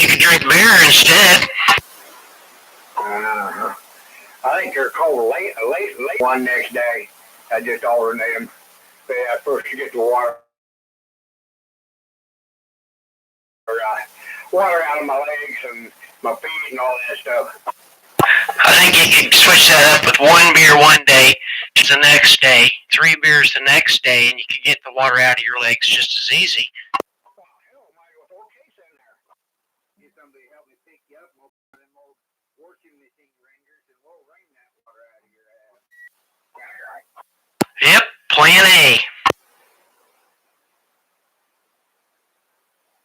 you could drink beer instead. I think they're called late one next day. I just alternate them. Yeah, first you get the water out of my legs and my feet and all that stuff. I think you could switch that up with 1 beer one day, just the next day, 3 beers the next day, and you could get the water out of your legs just as easy. Well, hell, might as well throw a case in there. Get somebody to help me pick you up. We'll put them old washing machine ringers and we'll rain that water out of your ass. Yeah, right. Yep, plan A.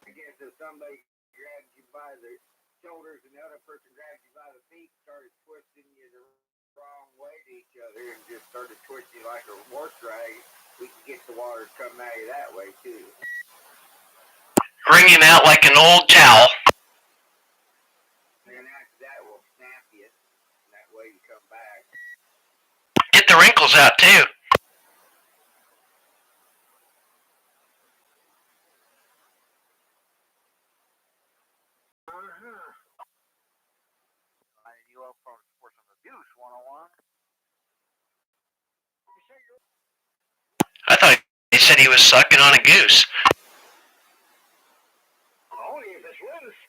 I guess if somebody grabs you by the shoulders and the other person grabs you by the feet, started twisting you the wrong way to each other and just started twisting you like a horse rag, we can get the water coming out of you that way too. Wring him out like an old towel. And after that, we'll snap you. And that way you come back. Get the wrinkles out too. Lining you up for some abuse 101. I thought he said he was sucking on a goose. Only if it's loose.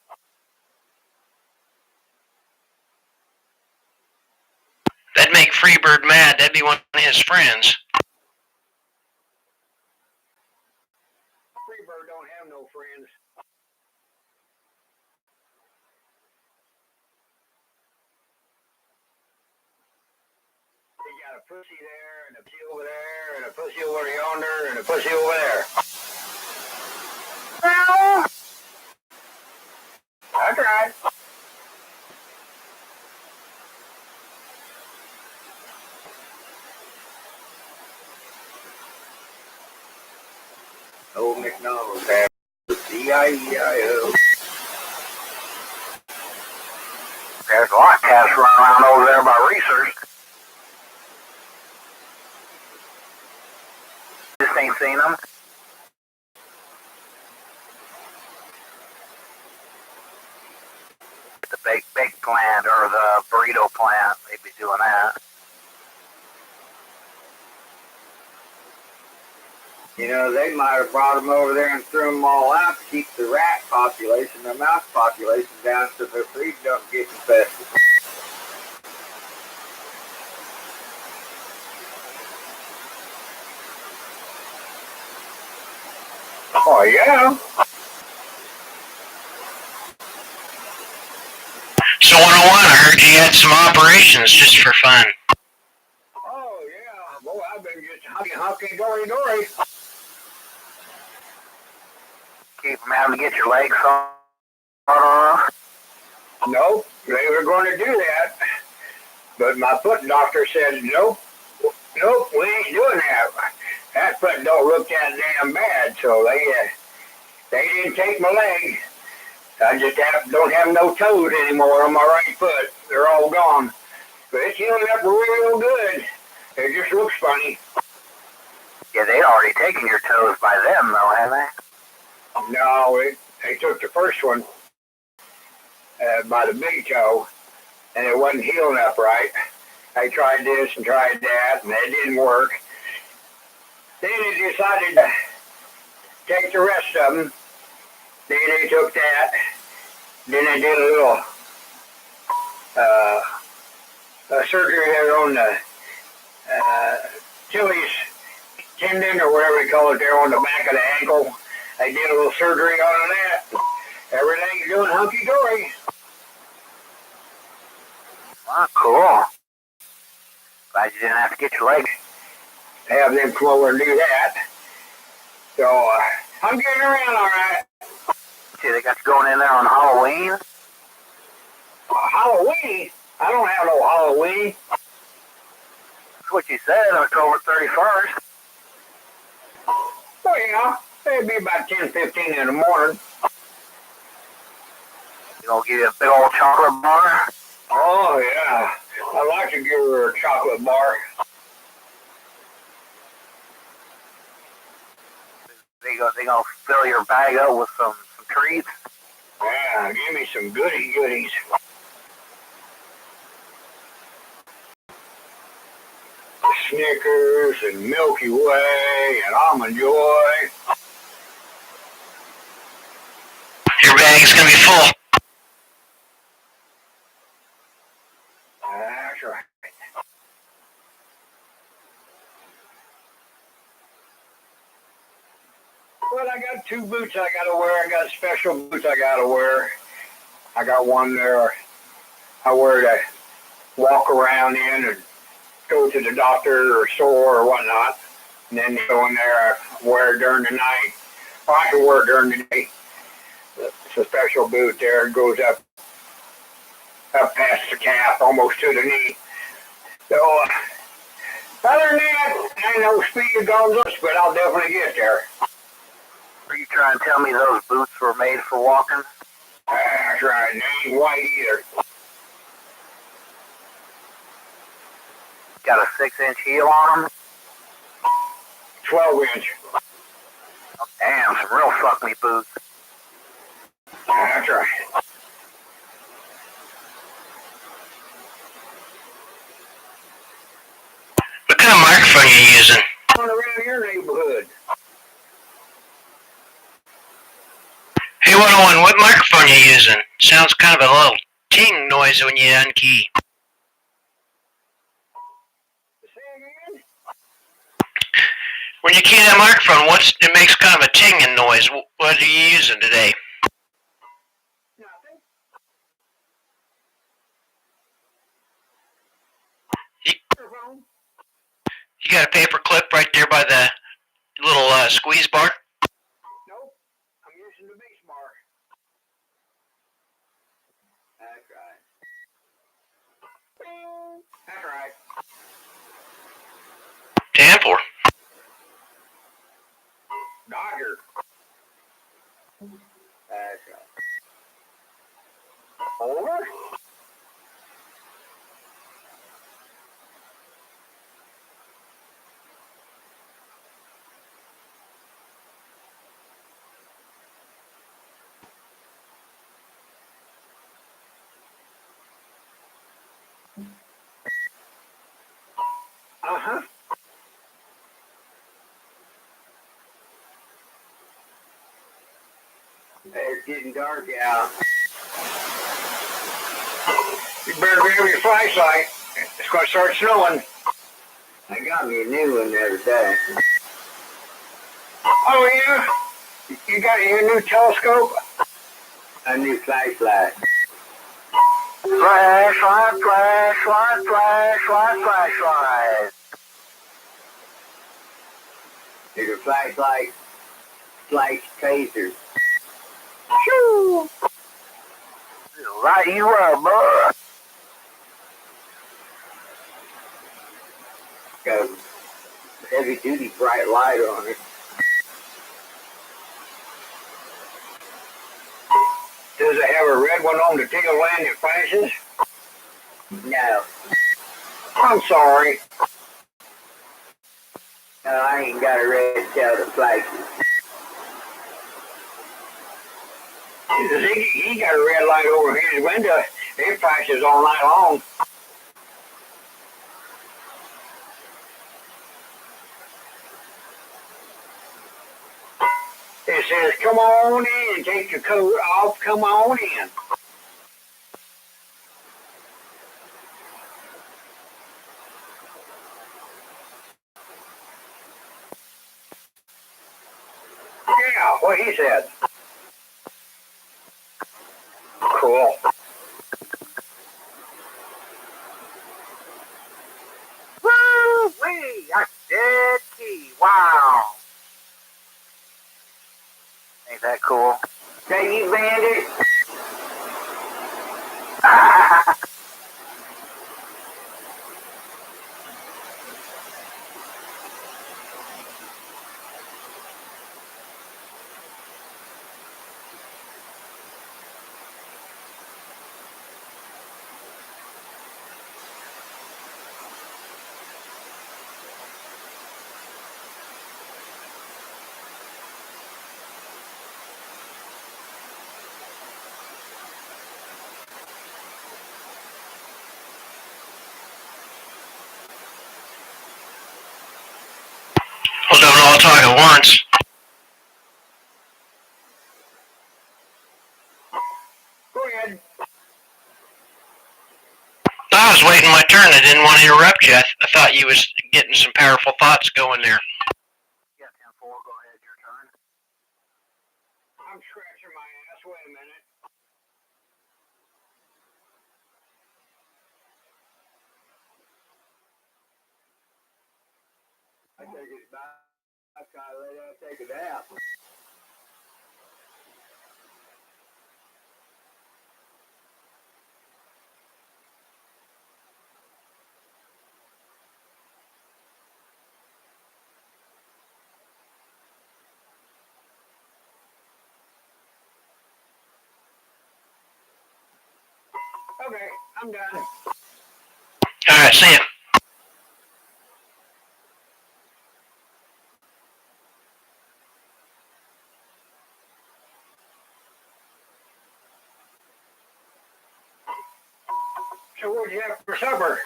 That'd make Freebird mad. That'd be one of his friends. Freebird don't have no friends. He got a pussy there, and a pussy over there, and a pussy over yonder, and a pussy over there. Well, that's right. Old McDonald's had D-I-E-I-O. There's a lot of cats running around over there by research. Just ain't seen them. The big plant or the burrito plant, they'd be doing that. You know, they might have brought them over there and threw them all out to keep the rat population, the mouse population down so their food don't get infested. Oh, yeah. So 101, I heard you had some operations just for fun. Oh, yeah. Boy, I've been just hunky dory. Keep from having to get your legs off? No, they were going to do that. But my foot doctor said, nope, we ain't doing that. That foot don't look that damn bad, so they didn't take my leg. I just don't have no toes anymore on my right foot. They're all gone. But it's healing up real good. It just looks funny. Yeah, they'd already taken your toes by them, though, haven't they? No, they took the first one by the big toe, and it wasn't healing up right. I tried this and tried that, and it didn't work. Then they decided to take the rest of them. Then they took that. Then they did a little surgery there on the Achilles tendon or whatever they call it there on the back of the ankle. They did a little surgery on that. Everything's doing hunky-dory. Wow, cool. Glad you didn't have to get your legs. Have them come over and do that. So, I'm getting around all right. See, they got you going in there on Halloween? Halloween? I don't have no Halloween. That's what you said, October 31st. Well, yeah, it'd be about 10:15 in the morning. You gonna give you a big old chocolate bar? Oh, yeah. I'd like to give her a chocolate bar. They gonna fill your bag up with some treats? Yeah, Yeah, give me some goodies. Snickers and Milky Way and Almond Joy. Your bag's gonna be full. That's right. Well, I got two boots I gotta wear. I got special boots I gotta wear. I got one there I wear to walk around in and go to the doctor or store or whatnot. And then go in there, I wear it during the night. Or I can wear it during the day. It's a special boot there. It goes up past the calf, almost to the knee. So, other than that, I ain't no Speed Gonzales, but I'll definitely get there. Are you trying to tell me those boots were made for walking? That's right. They ain't white either. Got a 6-inch heel on them? 12-inch. Oh, damn, some real fuck me boots. That's right. What kind of microphone are you using? On around your neighborhood. Hey, 101, what microphone are you using? Sounds kind of a little ting noise when you unkey. Say again? When you key that microphone, it makes kind of a tinging noise. What are you using today? Nothing. Microphone? You got a paper clip right there by the little squeeze bar? Nope. I'm using the base bar. That's right. Bing. That's right. 10-4. Dodger. That's right. Over. Uh-huh. It's getting dark out. You better grab your flashlight. It's going to start snowing. I got me a new one the other day. Oh, yeah? You got your new telescope? A new flashlight. Flashlight, flashlight, flashlight, flashlight. It's a flashlight flash taser. Shoo! Light you up, bud. Got a heavy duty bright light on it. Does it have a red one on the tail lamp that flashes? No. I'm sorry. No, I ain't got a red tail that flashes. He got a red light over his window. It flashes all night long. It says, come on in, take your coat off, come on in. Yeah, what he said. Cool. Woo-wee! That's dead key. Wow. Ain't that cool? Say you bandit. at once. Go ahead. I was waiting my turn. I didn't want to interrupt you. I thought you was getting some powerful thoughts going there. Yeah, 10-4, go ahead, your turn. I'm scratching my ass. Wait a minute. I take it back. I try to lay down and take a nap. Okay, I'm done. All right, see ya. So what'd you have for supper?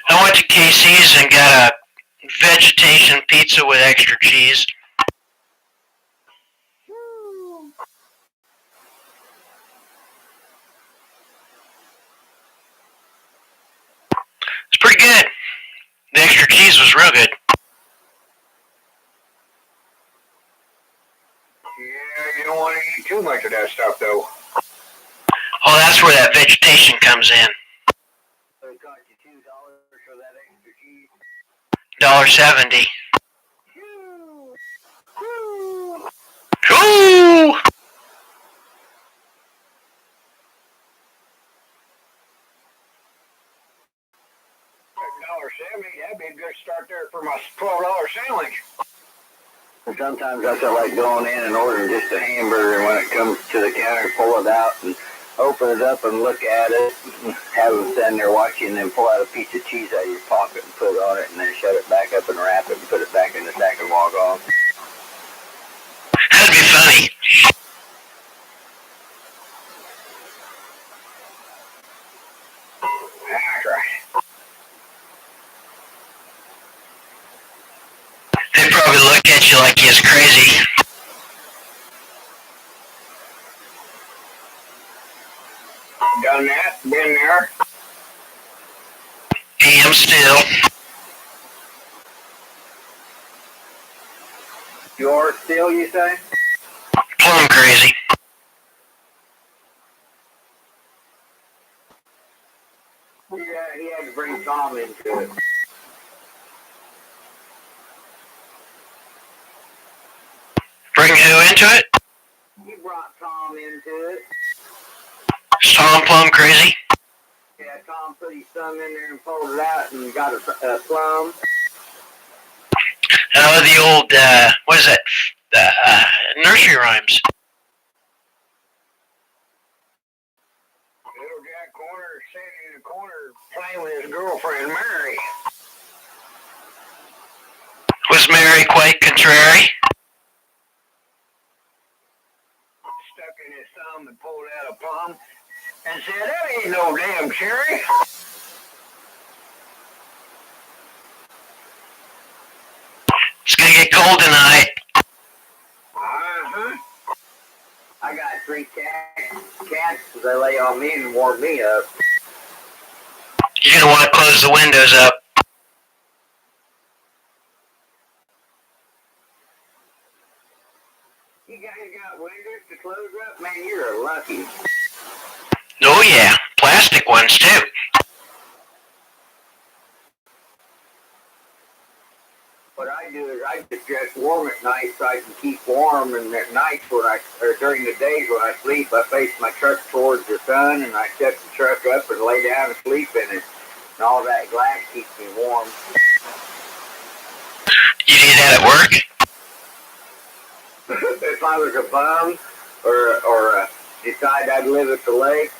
I went to Casey's and got a vegetation pizza with extra cheese. It's pretty good. The extra cheese was real good. Yeah, you don't want to eat too much of that stuff, though. Oh, that's where that vegetation comes in. So it cost you $2 for that extra cheese. $1.70. Woo! Ooh! $1.70, that'd be a good start there for my $12 sandwich. And sometimes I feel like going in and ordering just a hamburger, and when it comes to the counter, pull it out and open it up and look at it, and have them stand there watching, and then pull out a piece of cheese out of your pocket and put it on it, and then shut it back up and wrap it and put it back in the sack and walk off. That'd be funny. That's right. They probably look at you like you're crazy. Done that, been there. Am still. You're still, you say? Plumb crazy. Yeah, he had to bring Tom into it. Bring who into it? He brought Tom into it. Is Tom plumb crazy? Yeah, Tom put his thumb in there and pulled it out and got a plum. Oh, the old, what is that? Nursery rhymes. Little Jack Corner sitting in the corner playing with his girlfriend, Mary. Was Mary quite contrary? Stuck in his thumb and pulled out a plum and said, that ain't no damn cherry. It's gonna get cold tonight. Uh-huh. I got 3 cats, so they lay on me and warm me up. You're gonna want to close the windows up. You guys got windows to close up? Man, you're lucky. Oh yeah, plastic ones too. What I do is I just dress warm at night so I can keep warm, and at night or during the days when I sleep, I face my truck towards the sun, and I set the truck up and lay down and sleep in it. And all that glass keeps me warm. You do that at work? If I was a bum or decide I'd live at the lake,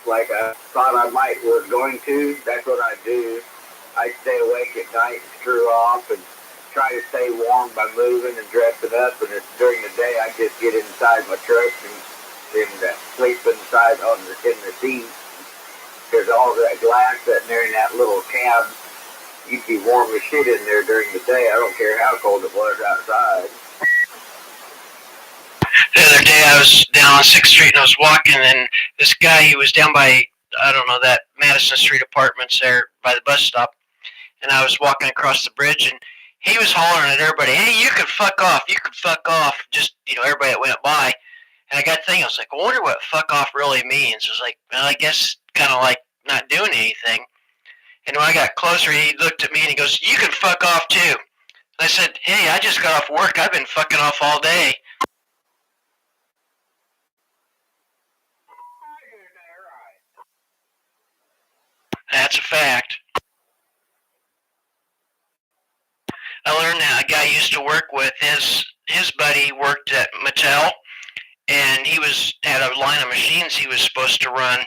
like I thought I was going to, that's what I'd do. I'd stay awake at night and screw off and try to stay warm by moving and dressing up. And during the day, I just get inside my truck and sleep inside in the seat. There's all that glass sitting there in that little cab you'd be warm as shit in there during the day. I don't care how cold it was outside. The other day I was down on 6th Street and I was walking, and this guy, he was down by, I don't know, that Madison Street Apartments there by the bus stop, and I was walking across the bridge, and he was hollering at everybody, hey, you can fuck off, just, everybody that went by. And I got thinking, I was like, I wonder what fuck off really means. It was like, well, I guess kind of like not doing anything. And when I got closer, he looked at me and he goes, you can fuck off too. And I said, hey, I just got off work. I've been fucking off all day. That's a fact. I learned that a guy I used to work with, his buddy worked at Mattel, and he had a line of machines he was supposed to run,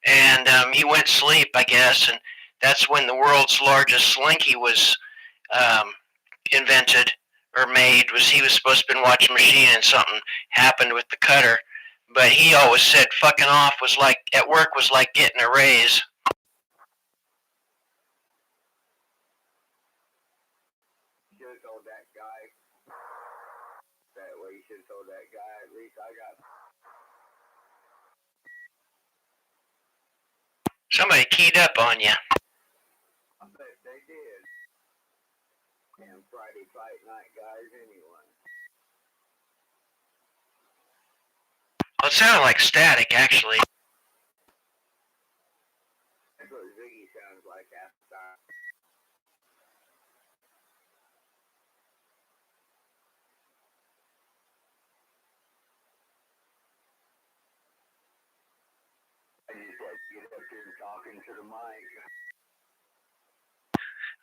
and he went to sleep, I guess, and that's when the world's largest slinky was invented or made. He was supposed to have been watching a machine, and something happened with the cutter. But he always said fucking off was like, at work, was like getting a raise. You should have told that guy. That way, you should have told that guy. At least I got. Somebody keyed up on you. I bet they did. Damn Friday fight night guys, anyway. Well, it sounded like static, actually. That's what Ziggy sounds like half the time. I just got to get up here and talking to the mic.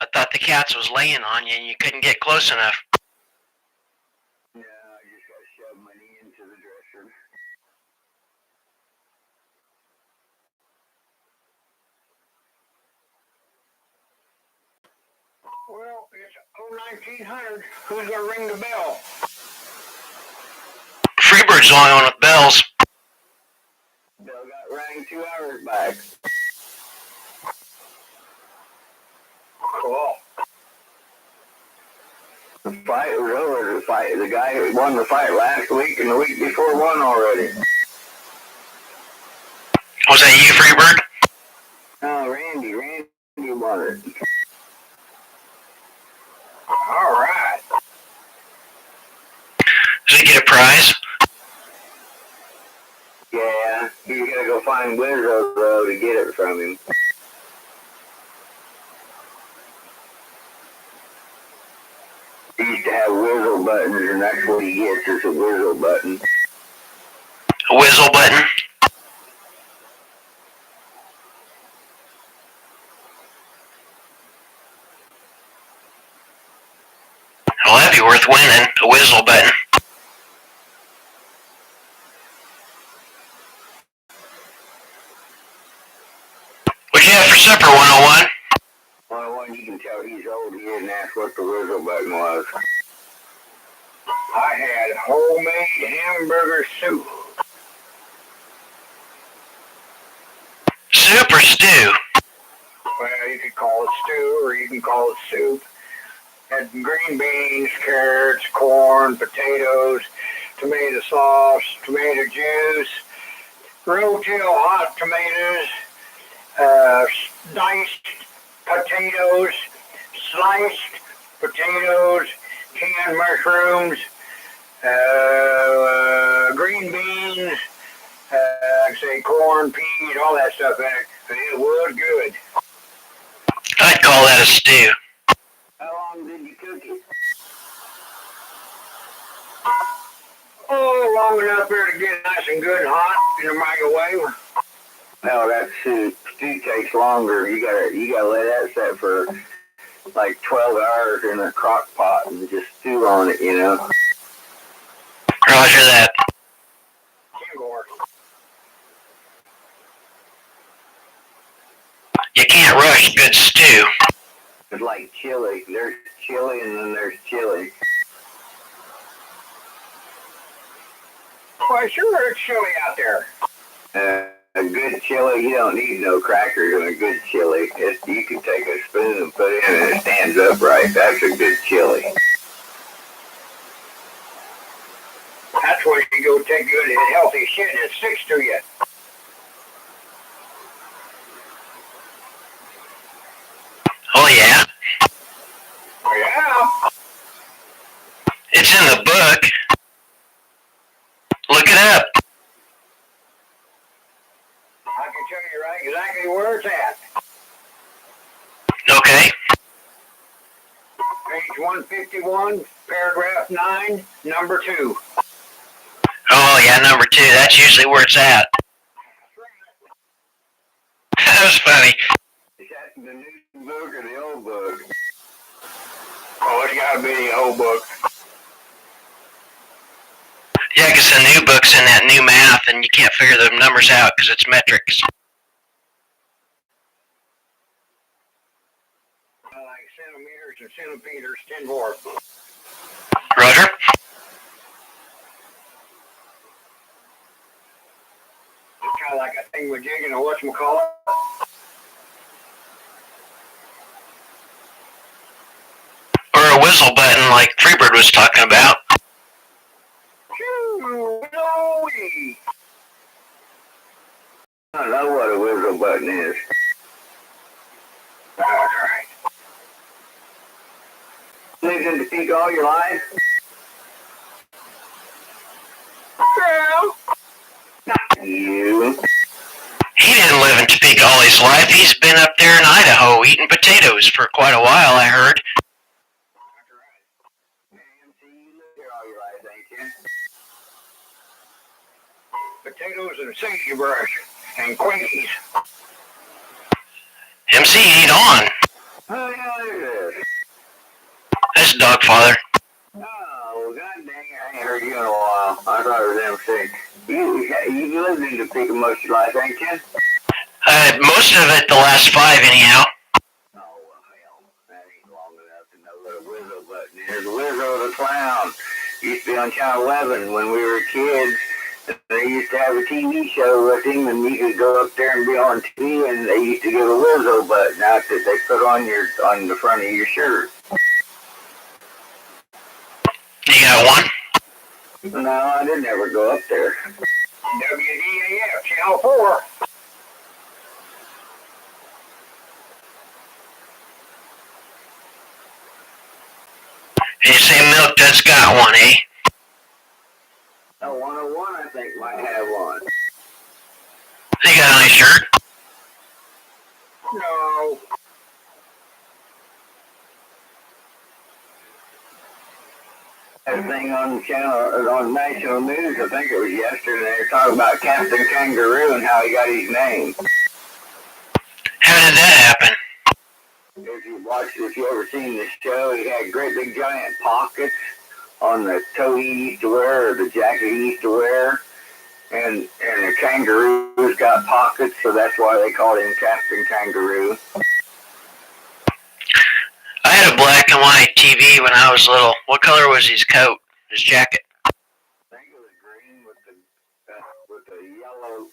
I thought the cats was laying on you and you couldn't get close enough. No, I just got to shove my knee into the dresser. Well, it's 1900. Who's going to ring the bell? Freebird's the only one with bells. Bell got rang 2 hours back. Cool. The fight was over. The guy who won the fight last week and the week before won already. Was that you, Freebird? No, Randy won it. All right. Did he get a prize? Yeah, he's got to go find Wizzo, though, to get it from him. He used to have whistle buttons, and that's what he gets is a whistle button. A whistle button? Well, that'd be worth winning, a whistle button. What'd you have for supper, 101? 101, you can tell he's old. He didn't ask what the whistle button was. I had homemade hamburger soup. Soup or stew? Well, you could call it stew or you can call it soup. Had green beans, carrots, corn, potatoes, tomato sauce, tomato juice, rotel hot tomatoes, diced potatoes, sliced potatoes, canned mushrooms, green beans, like say corn, peas, all that stuff in it. And it was good. I'd call that a stew. How long did you cook it? Oh, long enough here to get it nice and good and hot in the microwave. No, that stew takes longer. You gotta let that set for like 12 hours in a crock pot and just stew on it, you know. Roger that. You can't rush good stew. It's like chili. There's chili and then there's chili. Well, sure, it's chilly out there. a good chili, you don't need no crackers in a good chili. You can take a spoon and put it in and it stands upright. That's a good chili. That's where you go take good and healthy shit and it sticks to you. Oh, yeah? Yeah. It's in the book. Look it up. I can tell you right exactly where it's at. Okay. Page 151, paragraph 9, number 2. Oh, yeah, number 2. That's usually where it's at. That was funny. Is that the new book or the old book? Oh, it's got to be the old book. Yeah, because the new book's in that new math, and you can't figure the numbers out because it's metrics. Like centimeters and centimeters, 10 more. Roger? It's kind of like a thing with jigging or whatchamacallit. Or a whistle button like Freebird was talking about. Choo-wee. I don't know what a whistle button is. That's right. Lived in Topeka all your life? Well, Not you. He didn't live in Topeka all his life. He's been up there in Idaho eating potatoes for quite a while, I heard. That's right. MC, you lived here all your life, ain't you? potatoes and sagebrush and quinkies. MC ain't on. Oh, yeah, there it is. That's Dogfather. Oh, god dang it, I ain't heard you in a while. I thought it was MC. You lived in Topeka most of your life, ain't you? Most of it, the last 5 anyhow. Oh, well, hell, that ain't long enough to know what a Wizzo button is. Wizzo the Clown used to be on Channel 11 when we were kids. They used to have a TV show with him, and you could go up there and be on TV, and they used to give a Wizzo button out that they put on the front of your shirt. You got one? No, I didn't ever go up there. WDAF, Channel 4. And you say Milk Duds got one, eh? Oh, 101, I think, might have one. You got on his shirt? No. That thing on the channel, on national news, I think it was yesterday, they were talking about Captain Kangaroo and how he got his name. How did that happen? If you ever seen this show, he had great big giant pockets on the toe he used to wear, or the jacket he used to wear. And the kangaroo's got pockets, so that's why they called him Captain Kangaroo. I had a black and white TV when I was little. What color was his coat, his jacket? I think it was green with the yellow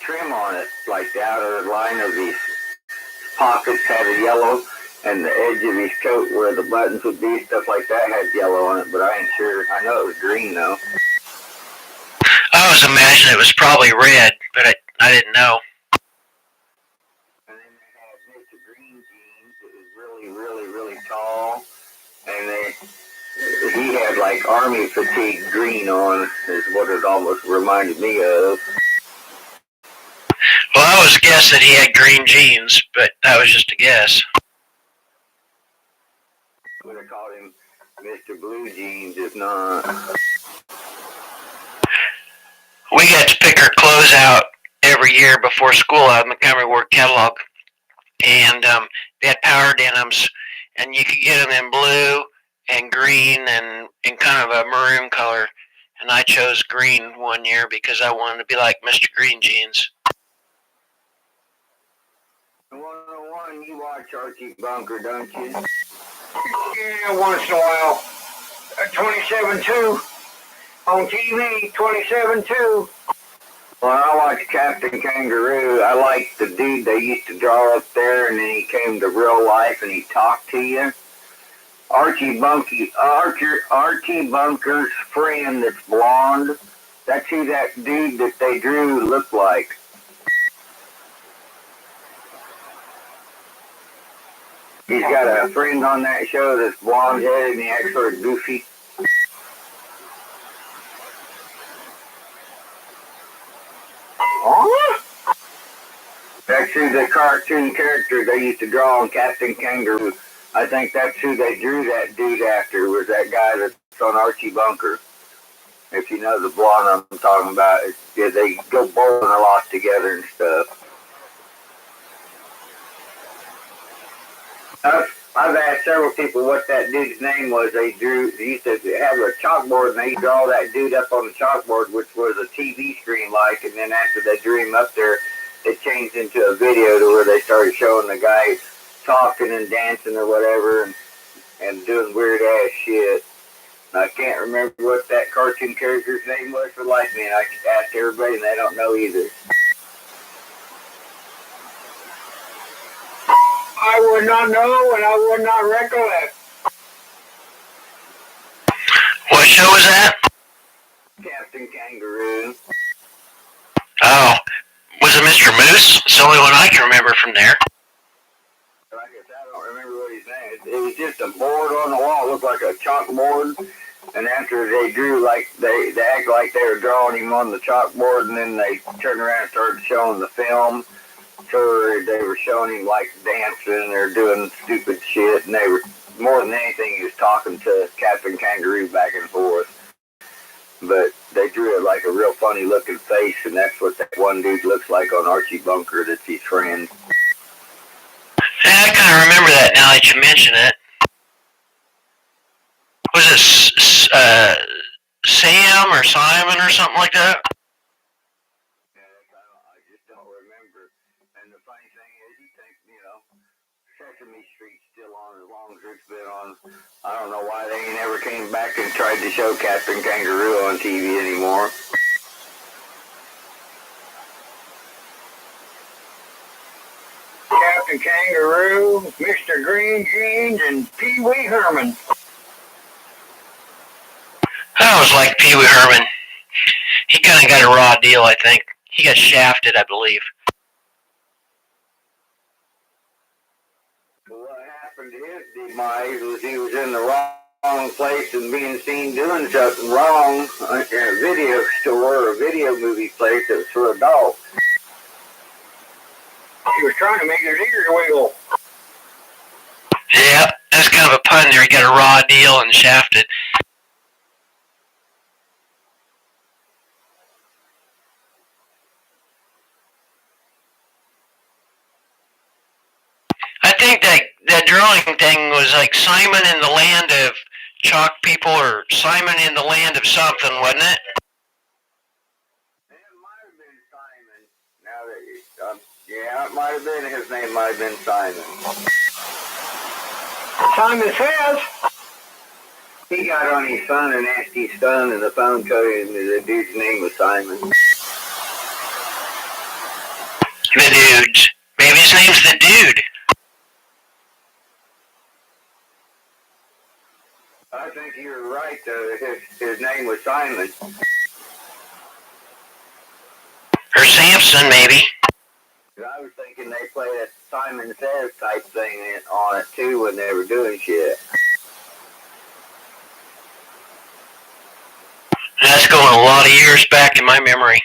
trim on it, like the outer line of his pockets had a yellow, and the edge of his coat where the buttons would be, stuff like that, had yellow on it, but I ain't sure. I know it was green, though. I was imagining it was probably red, but I didn't know. And then they had Mr. Green Jeans that was really, really, really tall, and he had like army fatigue green on, is what it almost reminded me of. Well, I was guessing he had green jeans, but that was just a guess. Would have called him Mr. Blue Jeans if not. We got to pick our clothes out every year before school out of Montgomery Ward catalog. And they had power denims, and you could get them in blue and green and in kind of a maroon color. And I chose green one year because I wanted to be like Mr. Green Jeans. 101, you watch Archie Bunker, don't you? Yeah, once in a while. 27-2 on TV, 27-2. When I watched Captain Kangaroo, I liked the dude they used to draw up there, and then he came to real life and he talked to you. Archie Bunker's friend that's blonde. That's who that dude that they drew looked like. He's got a friend on that show that's blonde headed and he acts sort of goofy. Huh? That's who the cartoon character they used to draw on Captain Kangaroo. I think that's who they drew that dude after, was that guy that's on Archie Bunker. If you know the blonde I'm talking about, yeah, they go bowling a lot together and stuff. I've asked several people what that dude's name was. They used to have a chalkboard and they draw that dude up on the chalkboard, which was a TV screen like, and then after they drew him up there, it changed into a video to where they started showing the guy talking and dancing or whatever and doing weird ass shit. And I can't remember what that cartoon character's name was for life, man. I asked everybody and they don't know either. I would not know and I would not recollect. What show was that? Captain Kangaroo. Oh, was it Mr. Moose? It's the only one I can remember from there. I guess I don't remember what his name is. It was just a board on the wall. It looked like a chalkboard. And after they drew, like, they act like they were drawing him on the chalkboard, and then they turned around and started showing the film. So they were showing him, like, dancing or doing stupid shit. And they were, more than anything, he was talking to Captain Kangaroo back and forth. But they drew it like a real funny looking face, and that's what that one dude looks like on Archie Bunker that's his friend. Yeah, I kind of remember that now that you mention it. Was it Sam or Simon or something like that? Yeah, I just don't remember. And the funny thing is, you think, Sesame Street's still on as long as it's been on. I don't know why they ain't ever came back and tried to show Captain Kangaroo on TV anymore. Captain Kangaroo, Mr. Green Jeans, and Pee Wee Herman. I always liked Pee Wee Herman. He kind of got a raw deal, I think. He got shafted, I believe. What happened to his demise was he was in the wrong place and being seen doing something wrong in a video store or a video movie place that was for adults. He was trying to make his ears wiggle. Yeah, that's kind of a pun there. He got a raw deal and shafted. I think that drawing thing was like Simon in the Land of Chalk People or Simon in the Land of something, wasn't it? It might have been Simon. Now that yeah, it might have been. His name might have been Simon. Simon Says. He got on his phone and asked his son, and the phone told him that the dude's name was Simon. The dude. Maybe his name's the dude. I think you're right, though. His name was Simon. Or Samson, maybe. I was thinking they played a Simon Says type thing on it, too, when they were doing shit. That's going a lot of years back in my memory.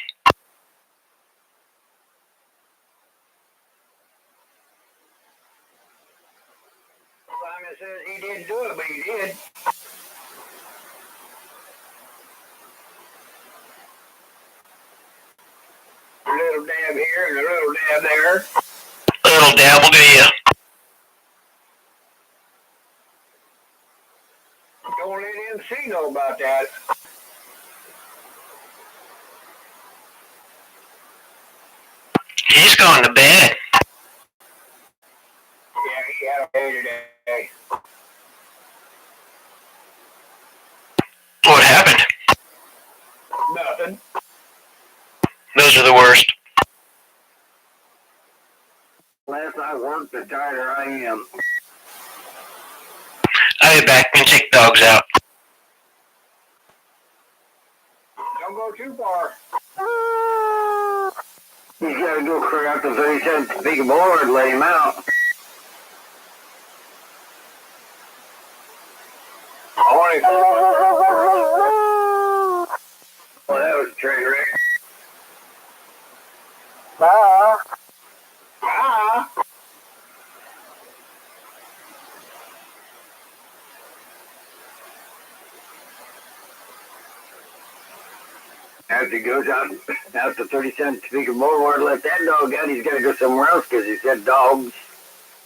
Simon says he didn't do it, but he did. A little dab here and a little dab there. A little dab will do you. Don't let MC know about that. He's gone to bed. Yeah, he had a day today. What happened? Nothing. No those are the worst. The less I work, the tighter I am. I'll be back and take dogs out. Don't go too far. You gotta go clear out the 37th big board and let him out. Well, that was a train wreck. Bye. After he goes out the 37th big board and let that dog out, he's gotta go somewhere else because he said dogs.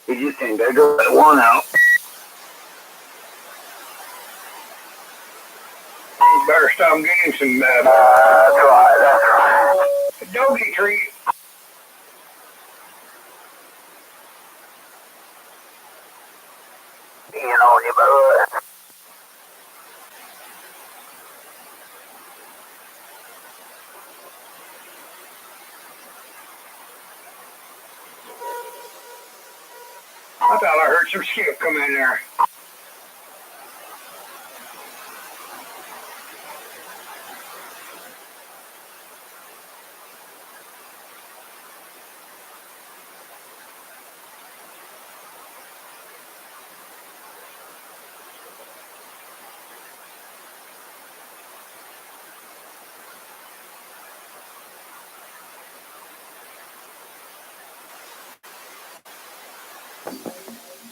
He just ain't gotta go let one out. You better stop getting some That's right. doggy treat. Being on your butt. I thought I heard some skip come in there.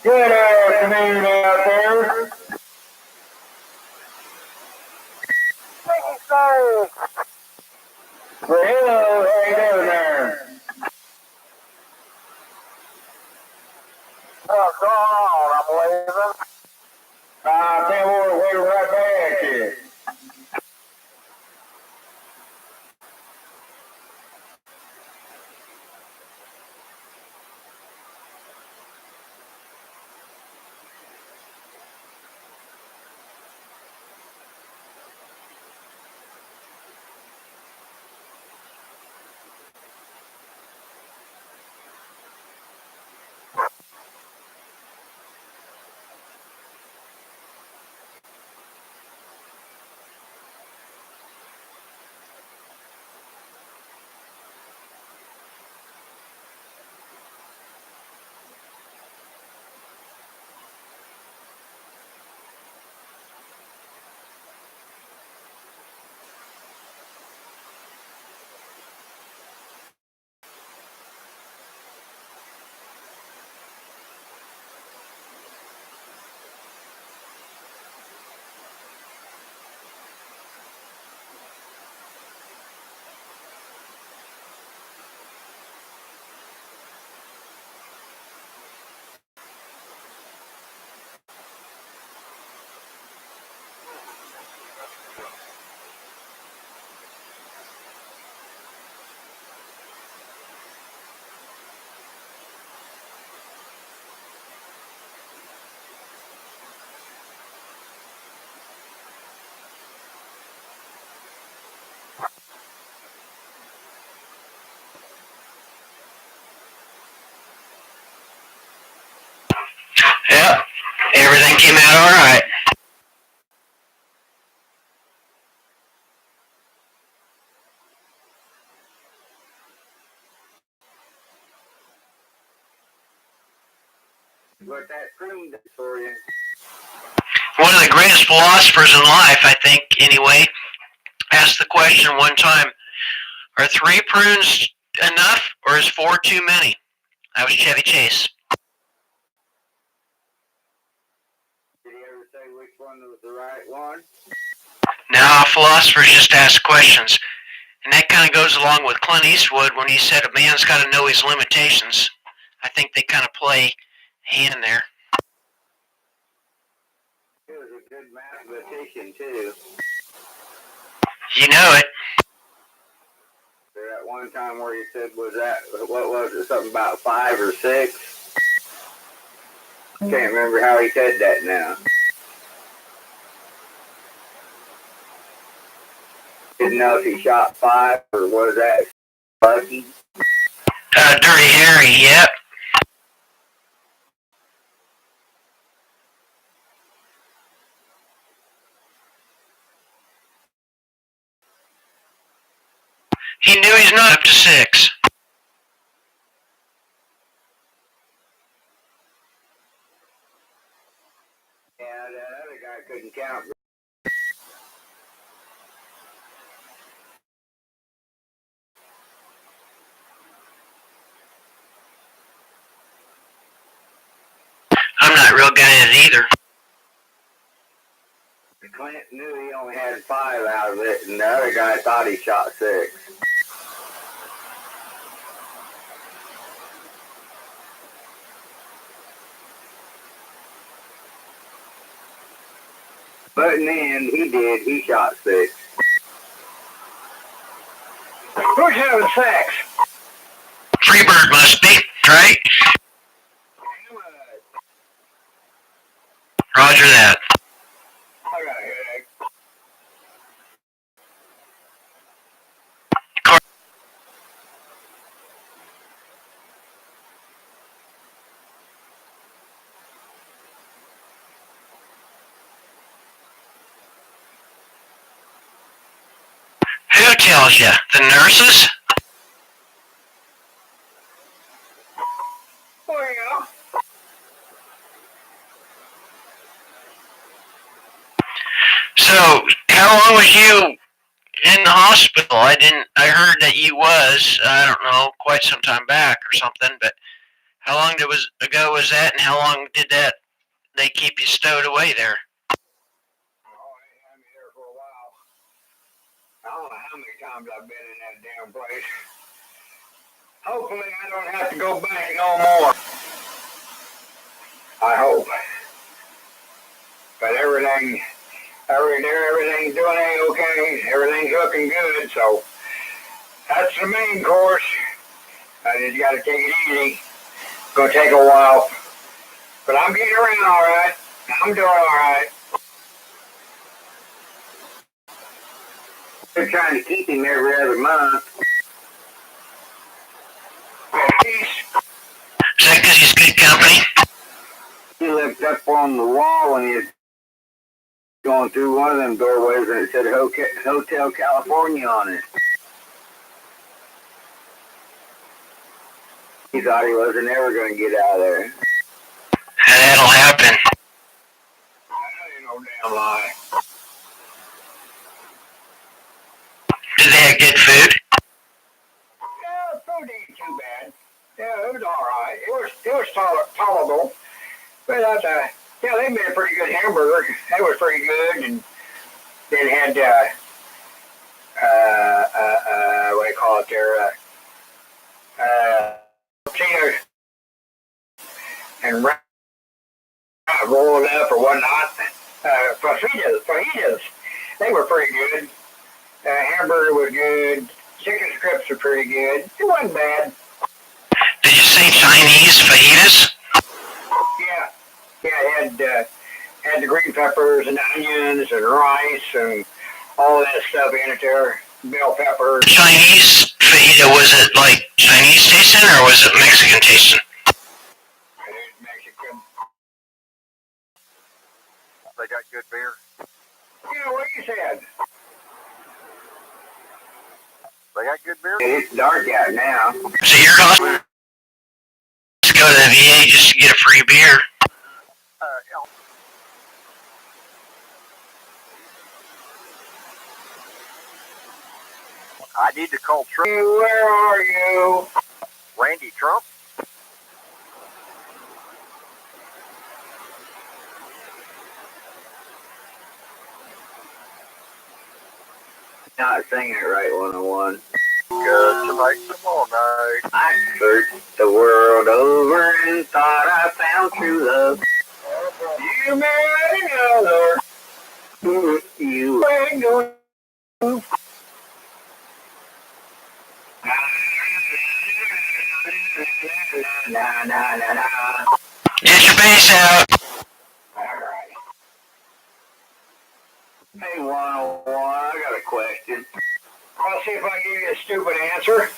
Good afternoon out there. Thank you, sir. Well, hello, how you doing there? What's going on? I'm waving. I tell you what, wait right back here. Yep, everything came out all right. But that pruned it for you. One of the greatest philosophers in life, I think, anyway, asked the question one time, are 3 prunes enough or is 4 too many? That was Chevy Chase. Did he ever say which one was the right one? Now, philosophers just ask questions. And that kind of goes along with Clint Eastwood when he said a man's got to know his limitations. I think they kind of play hand there. He was a good mathematician, too. You know it. There at one time where he said, what was it, something about 5 or 6? Can't remember how he said that now. Didn't know if he shot 5 or was that Bucky. Dirty Harry, yep. He knew he's not up to 6. Yeah, that other guy couldn't count. I'm not real good at it either. Clint knew he only had 5 out of it, and the other guy thought he shot 6. But in the end, he did. He shot 6. Who's having sex? Freebird must be, right? Roger that. I got a headache. Who tells you? The nurses? Oh, yeah. So, how long was you in the hospital? I heard that you was, I don't know, quite some time back or something, but how long ago was that, and how long did they keep you stowed away there? Oh, they had me there for a while. I don't know how many times I've been in that damn place. Hopefully I don't have to go back no more. I hope. But everything's doing A-okay. Everything's looking good, so that's the main course. I just got to take it easy. It's going to take a while. But I'm getting around all right. I'm doing all right. They're trying to keep him every other month. Is that because he's good company? He looked up on the wall when he was going through one of them doorways, and it said Hotel California on it. He thought he wasn't ever going to get out of there. That'll happen. That ain't no damn lie. Did they have good food? Yeah, food ain't too bad. Yeah, it was all right. It was tolerable. But yeah, they made a pretty good hamburger. That was pretty good, and then had what do you call it there? Potatoes and rolled up or whatnot. Fajitas. They were pretty good. Hamburger was good. Chicken strips were pretty good. It wasn't bad. Did you say Chinese fajitas? Yeah, it had the green peppers and onions and rice and all that stuff in it there. Bell peppers. Chinese fajita, was it like Chinese tasting or was it Mexican tasting? It is Mexican. They got good beer. Yeah, what you said? They got good beer. It's dark out now. So you're going to go to the VA just to get a free beer? I need to call Trump. Hey, where are you? Randy Trump. Not singing it right 101. Good to make some all night. I searched the world over and thought I found true love. You married another. You Ain't going. Na na na na. Get your bass out. All right. Hey, 101, I got a question. I'll see if I can give you a stupid answer.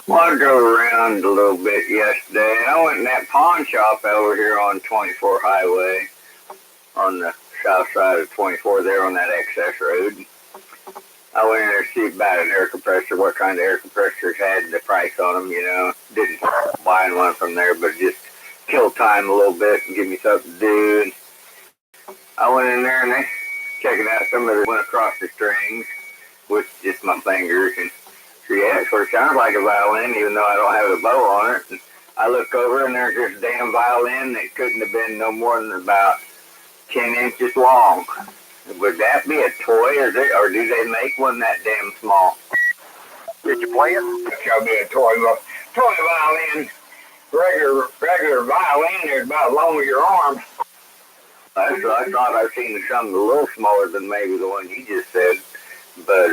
Well, I drove around a little bit yesterday. I went in that pawn shop over here on 24 Highway, on the south side of 24 there on that access road. I went in there to see about an air compressor, what kind of air compressors had the price on them, you know. Didn't buy one from there, but just kill time a little bit and give me something to do. And I went in there and they checking out some of the went across the strings with just my fingers. And so, yeah, it sort of sounds like a violin, even though I don't have a bow on it. And I look over and there's this damn violin that couldn't have been no more than about 10 inches long. Would that be a toy, or do they make one that damn small? Did you play it? It's got to be a toy violin. Regular violin is about as long as your arm. I thought I'd seen something a little smaller than maybe the one you just said. But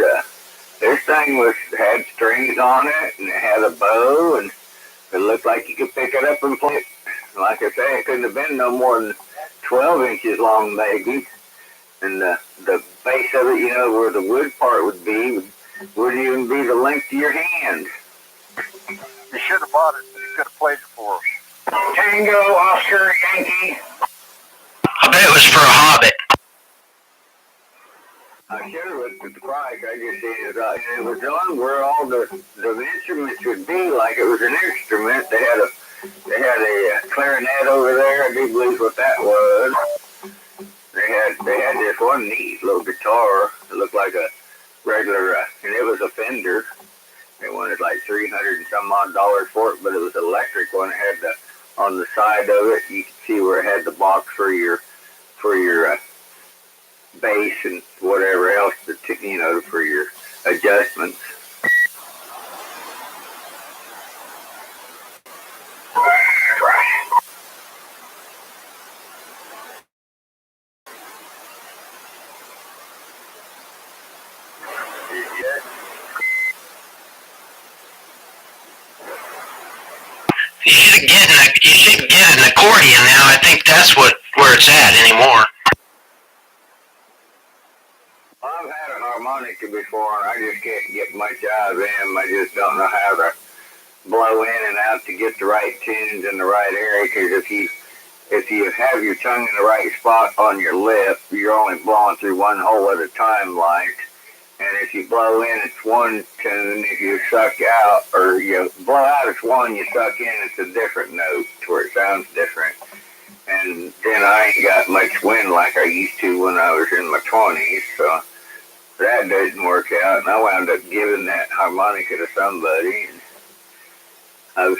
this thing had strings on it, and it had a bow, and it looked like you could pick it up and play it. Like I say, it couldn't have been no more than 12 inches long, maybe. And the base of it, you know, where the wood part would wouldn't even be the length of your hand. You should have bought it. You could have played it for us. Tango, Oscar, Yankee. I bet it was for a hobbit. I should have looked at the price. I just seen it. It was on where all the instruments would be, like it was an instrument. They had a clarinet over there. I do believe what that was. They had this one neat little guitar. It looked like a regular, and it was a Fender. They wanted like $300 and some odd for it, but it was an electric one. It had on the side of it, you could see where it had the box for your bass and whatever else, you know, for your adjustments. You should get an accordion now. I think that's where it's at anymore. I've had a harmonica before, and I just can't get much out of them. I just don't know how to blow in and out to get the right tunes in the right area. Because if you have your tongue in the right spot on your lip, you're only blowing through one hole at a time, like. And if you blow in, it's one tune. If you suck out, or you blow out, it's one. You suck in, it's a different note, where it sounds different. And then I ain't got much wind like I used to when I was in my 20s, so that didn't work out. And I wound up giving that harmonica to somebody. And I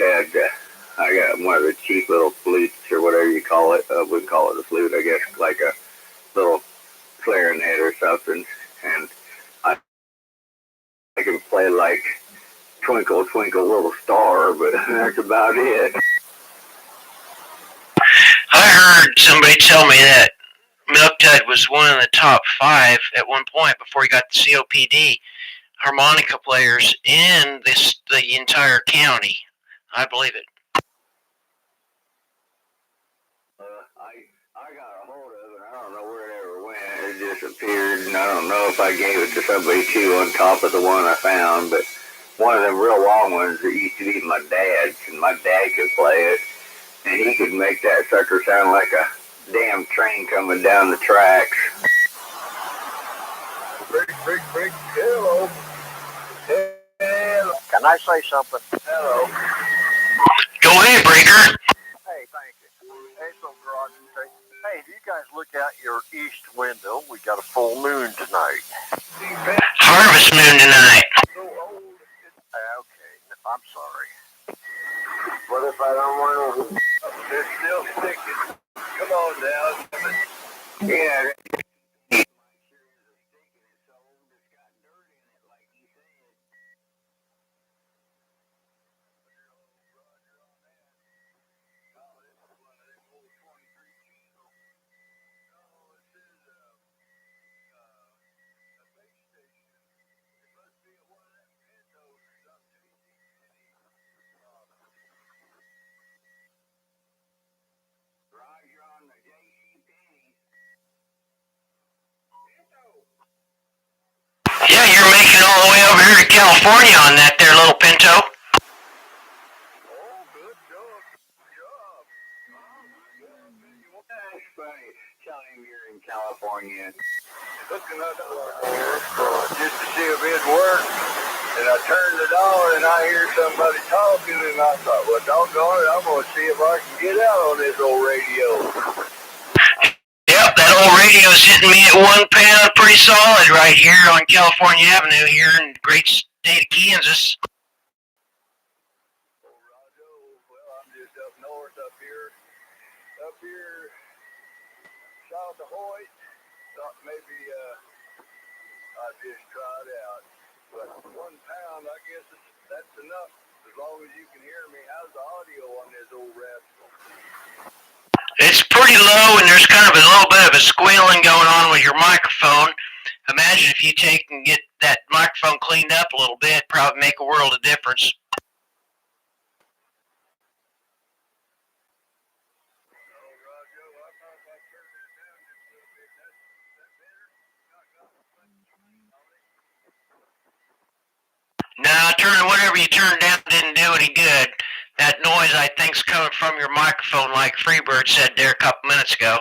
got one of the cheap little flutes, or whatever you call it. I wouldn't call it a flute, I guess, like a little clarinet or something. And I can play like Twinkle, Twinkle, Little Star, but that's about it. I heard somebody tell me that Milk Dud was one of the top 5 at one point before he got the COPD harmonica players in the entire county. I believe it. I got a hold of it. I don't know where it ever went. It disappeared, and I don't know if I gave it to somebody too on top of the one I found, but one of them real long ones that used to be my dad's, and my dad could play it, and he could make that sucker sound like a damn train coming down the tracks. Big, hello. Hello. Can I say something? Hello. Go ahead, Breaker. Hey, thank you. Hey, so garage. Hey, if you guys look out your east window, we got a full moon tonight. Harvest moon tonight. Okay, I'm sorry. What if I don't want to? It's still sticking. Come on down. Yeah. Yeah, you're making all the way over here to California on that there little Pinto. California, hooking up just to see if it'd work. And I turned it on, and I hear somebody talking, and I thought, well, doggone it, I'm going to see if I can get out on this old radio. Yep, that old radio's hitting me at 1 pound pretty solid right here on California Avenue here in the great state of Kansas. Oh, Roger, well, I'm just up north up here south of Hoyt. Thought maybe I'd just try it out. But 1 pound, I guess that's enough. As long as you can hear me, how's the audio on this old rascal? It's pretty low, and there's kind of a little bit of a squealing going on with your microphone. Imagine if you take and get that microphone cleaned up a little bit, probably make a world of difference. Nah, whatever you turned down didn't do any good. That noise, I think's coming from your microphone, like Freebird said there a couple minutes ago.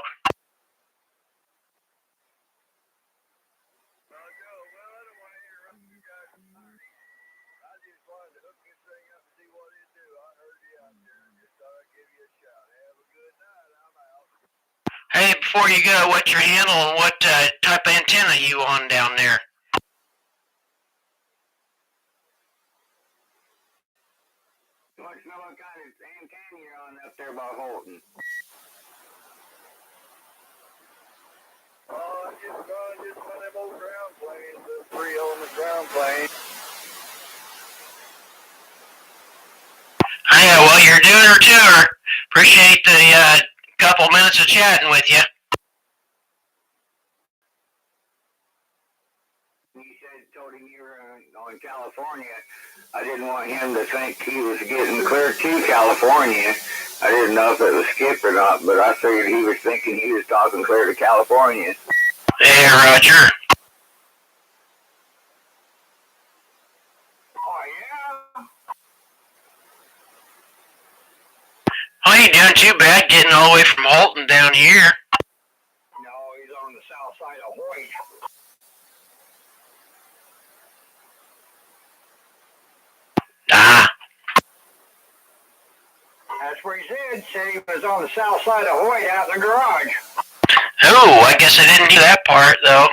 Hey, before you go, what's your handle and what type of antenna are you on down there? What kind of antenna you're on up there by Holton? Oh, just one of them old ground planes, the 3 on the ground plane. Yeah, well, you're doing her tour. Appreciate the couple minutes of chatting with you. You told him you were on California. I didn't want him to think he was getting clear to California. I didn't know if it was Skip or not, but I figured he was thinking he was talking clear to California. Hey, Roger. Oh, yeah? Well, you doing too bad getting all the way from Holton down here. No, he's on the south side of Hoyt. Ah. That's what he said. Said he was on the south side of Hoyt out in the garage. Oh, I guess I didn't hear that part, though.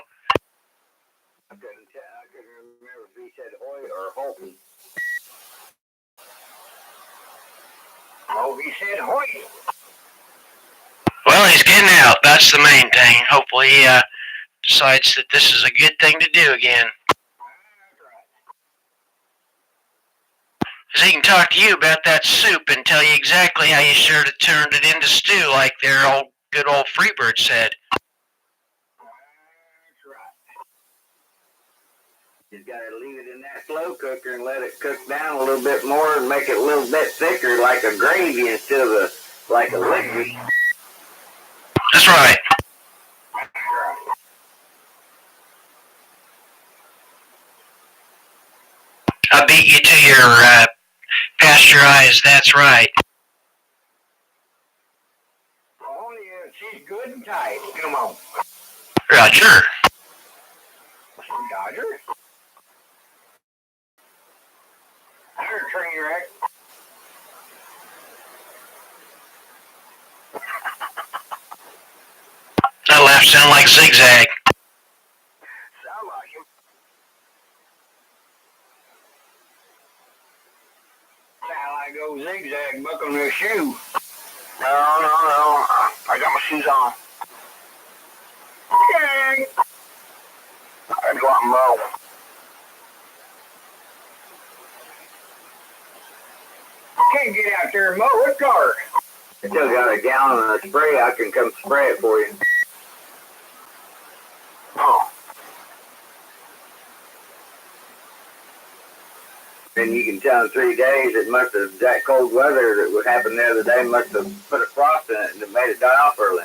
I couldn't remember if he said Hoyt or Holton. Oh, he said Hoyt. Well, he's getting out. That's the main thing. Hopefully he decides that this is a good thing to do again. So he can talk to you about that soup and tell you exactly how you should have turned it into stew like their good old Freebird said. That's right. You gotta leave it in that slow cooker and let it cook down a little bit more and make it a little bit thicker like a gravy instead of like a liquid. That's right. I beat you to your pasteurized, that's right. Oh, yeah, she's good and tight. Come on. Roger. Dodger? There's a train wreck. That laugh sounded like Zigzag. Sound like him. Sound like go Zigzag buckling their shoe. No. I got my shoes on. Okay. I go out and mow. Can't get out there and mow. What car? I still got a gallon of spray. I can come spray it for you. Oh. And you can tell in 3 days it must have, that cold weather that would happen the other day must have put a frost in it and it made it die off early.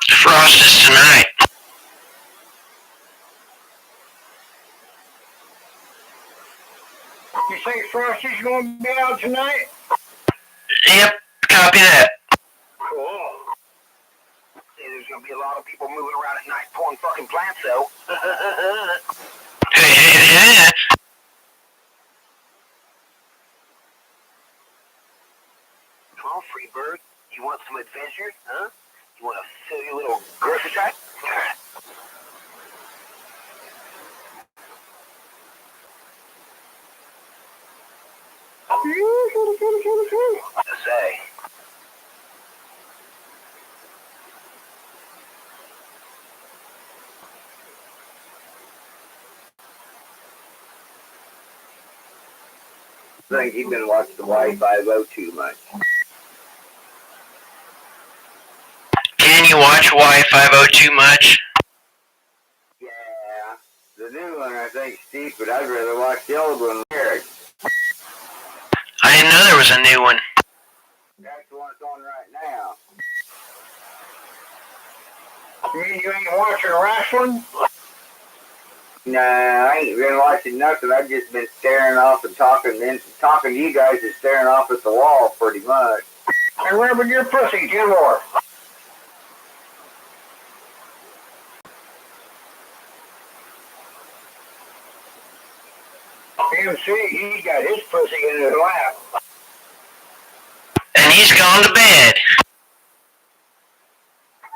Frost is tonight. You say Frosty's going to be out tonight? Yep, copy that. Cool. gonna be a lot of people moving around at night pulling fucking plants, though. Yeah. Come on, Freebird. You want some adventure, huh? You want to fill your little grocery sack? To say. I think you've been watching the Y50 too much. Can you watch Y50 too much? Yeah. The new one I think is cheap, but I'd rather watch the old one. I didn't know there was a new one. That's the one that's on right now. You mean you ain't watching wrestling? Nah, I ain't been watching nothing. I've just been staring off and talking to you guys and staring off at the wall pretty much. And rubbing your pussy, Jim Moore. MC, he got his pussy in his lap. And he's gone to bed.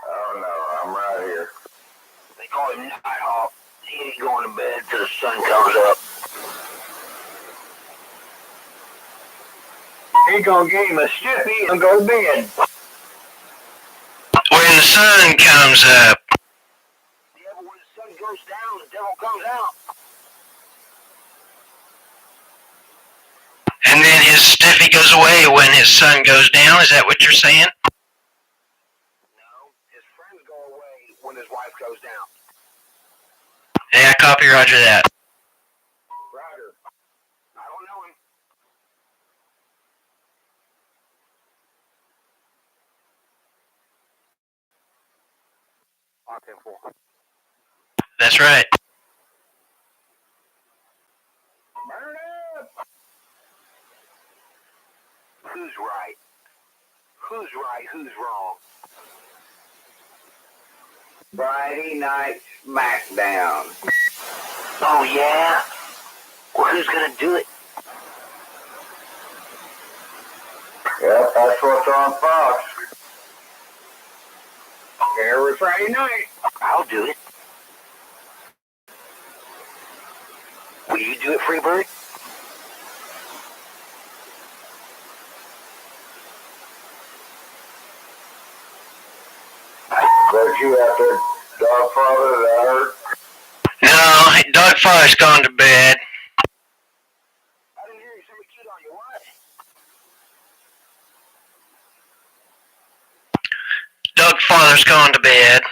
Oh no, I'm right here. They call him Nighthawk. He ain't going to bed till the sun comes up. He gonna give him a stiffy and go to bed. When the sun comes up. Yeah, but when the sun goes down, the devil comes out. And then his stiffy goes away when his sun goes down. Is that what you're saying? No, his friends go away when his wife goes down. Yeah, copy roger that. Roger. I don't know him. That's right. Burn up! Who's right? Who's right? Who's wrong? Friday night SmackDown. Oh, yeah? Well, who's gonna do it? Yep, that's what's on Fox. Every Friday night. I'll do it. Will you do it, Freebird? But you out there, Dogfather, that hurt? No, Dogfather's gone to bed. I didn't hear you say cute on you. What? Dogfather's gone to bed.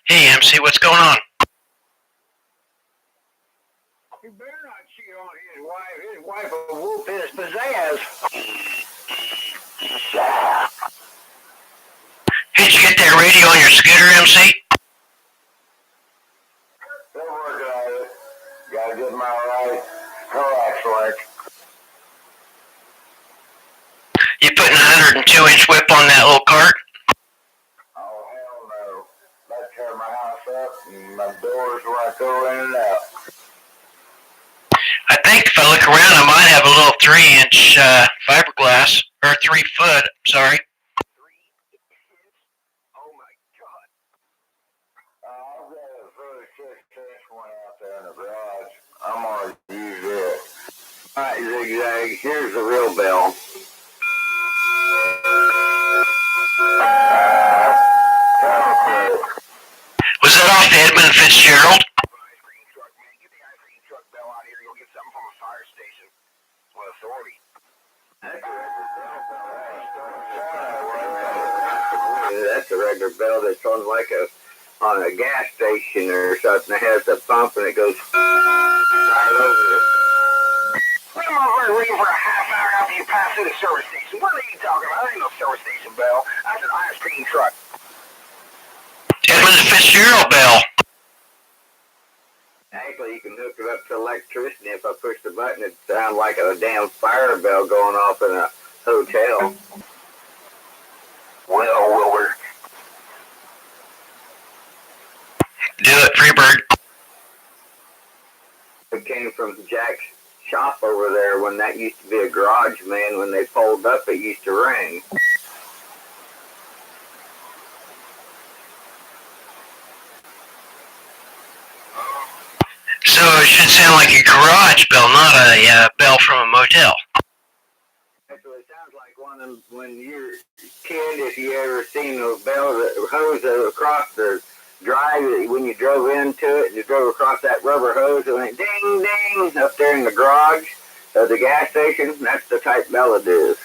Hey, MC, what's going on? You better not cheat on his wife. His wife will whoop his pizzazz. Did you get that radio on your scooter, MC? Still working on it. Gotta get my right coax work. You putting a 102-inch whip on that little cart? Oh, hell no. That tear my house up and my doors where I go in and out. I think if I look around, I might have a little 3-inch fiberglass, or 3 foot, sorry. 3 inches? Oh my God. I've got a 36-inch one out there in the garage. I'm gonna use it. Alright, Zigzag, here's the real bell. Was that off Edmund Fitzgerald? Ice cream truck, man. Get the ice cream truck bell out of here. Go get something from a fire station. Well, authority. That's a regular bell that's on a gas station or something that has a pump and it goes right over it. I'm over ringing for a half hour after you pass through the service station. What are you talking about? There ain't no service station bell. That's an ice cream truck. Edmund Fitzgerald bell. Actually, you can hook it up to electricity. If I push the button, it sounds like a damn fire bell going off in a hotel. Well, Wilbur. Do it, Freebird. It came from Jack's shop over there when that used to be a garage, man. When they pulled up, it used to ring. So it should sound like a garage bell, not a bell from a motel. That's what it sounds like. One when you're a kid, if you ever seen those bells that hose across the drive, when you drove into it, you drove across that rubber hose, it went ding, ding up there in the garage of the gas station. That's the type bell it is.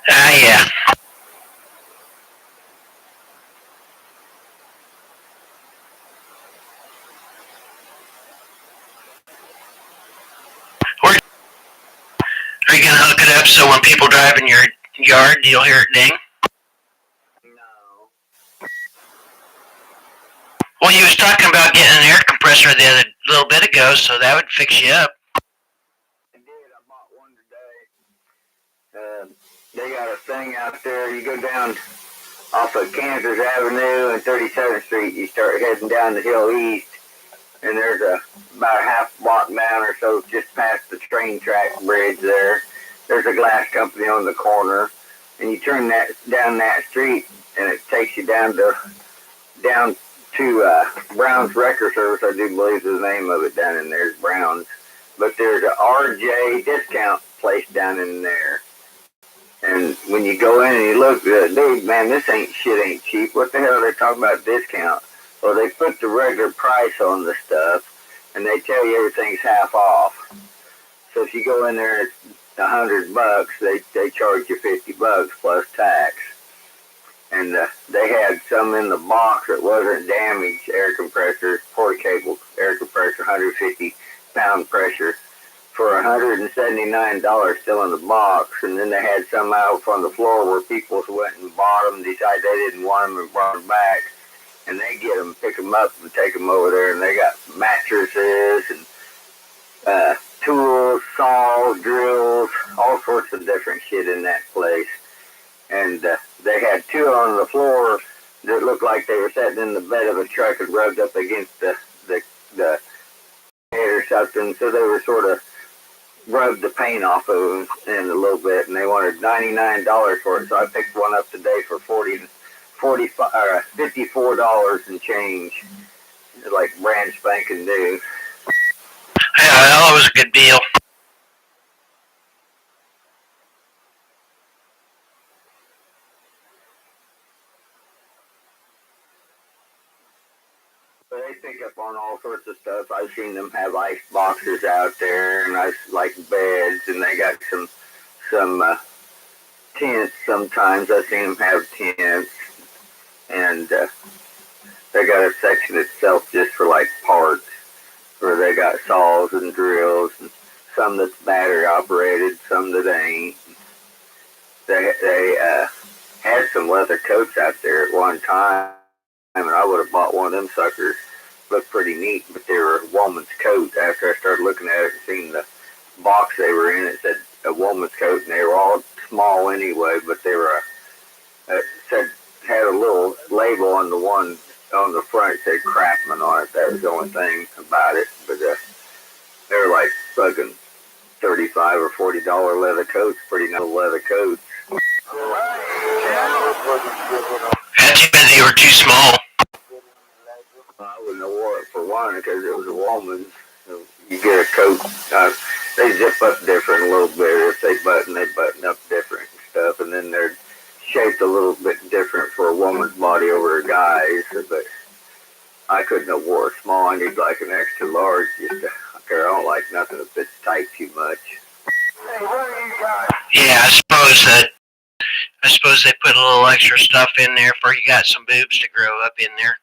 Yeah. Are you going to hook it up so when people drive in your yard, you'll hear it ding? No. Well, you was talking about getting an air compressor the other little bit ago, so that would fix you up. I did. I bought one today. They got a thing out there. You go down off of Kansas Avenue and 37th Street. You start heading down the hill east, and there's about a half block down or so just past the train track bridge there. There's a glass company on the corner, and you turn down that street, and it takes you down to Brown's Record Service. I do believe the name of it down in there is Brown's. But there's a RJ discount place down in there. And when you go in and you look, dude, man, this shit ain't cheap. What the hell are they talking about discount? Well, they put the regular price on the stuff, and they tell you everything's half off. So if you go in there, it's $100. They charge you $50 plus tax. And they had some in the box that wasn't damaged, air compressor, porta-cable air compressor, 150-pound pressure, for $179 still in the box. And then they had some out on the floor where people went and bought them, decided they didn't want them, and brought them back. And they get them, pick them up, and take them over there. And they got mattresses and tools, saws, drills, all sorts of different shit in that place. And they had two on the floor that looked like they were sitting in the bed of a truck and rubbed up against the head or something. So they were sort of rubbed the paint off of them in a little bit, and they wanted $99 for it. So I picked one up today for $54 and change, like brand spanking new. Yeah, that was a good deal. But they pick up on all sorts of stuff. I've seen them have ice boxes out there, and I like beds, and they got some tents. Sometimes I've seen them have tents, and they got a section itself just for like parts, where they got saws and drills, and some that's battery operated, some that ain't. They had some leather coats out there at one time, and I would have bought one of them suckers. Looked pretty neat, but they were a woman's coat. After I started looking at it and seeing the box they were in, it said a woman's coat, and they were all small anyway, but they were had a little label on the one on the front. It said Craftsman on it. That was the only thing about it. But they were like fucking $35 or $40 leather coats, pretty nice leather coats. That's because you were too small. I wouldn't have wore it for one because it was a woman's. So you get a coat. They zip up different a little bit. If they button up different and stuff. And then they're shaped a little bit different for a woman's body over a guy's. But I couldn't have wore a small. I need like an extra large. Just I don't like nothing that fits tight too much. Hey, what are you guys? Yeah, I suppose they put a little extra stuff in there for you got some boobs to grow up in there.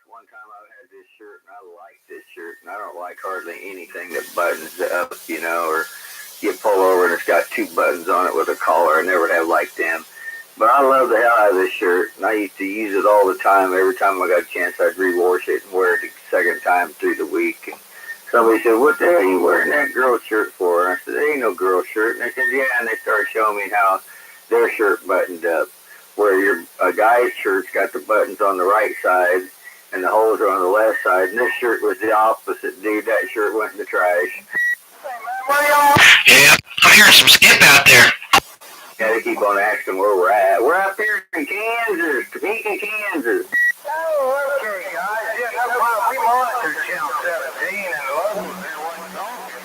One time I had this shirt, and I like this shirt, and I don't like hardly anything that buttons up, you know, or you pull over and it's got two buttons on it with a collar. I never have liked them. But I love the hell out of this shirt, and I used to use it all the time. Every time I got a chance, I'd rewash it and wear it a second time through the week. And somebody said, "What the hell are you wearing that girl shirt for?" And I said, "There ain't no girl shirt." And they said, "Yeah," and they started showing me how their shirt buttoned up, where a guy's shirt's got the buttons on the right side and the holes are on the left side. And this shirt was the opposite, dude. That shirt went in the trash. Yeah, I'm hearing some skip out there. Yeah, they keep on asking where we're at. We're up here in Kansas, Topeka, Kansas. Oh, okay, guys. Yeah, no problem. We monitored Channel 17 and the locals there wasn't talking.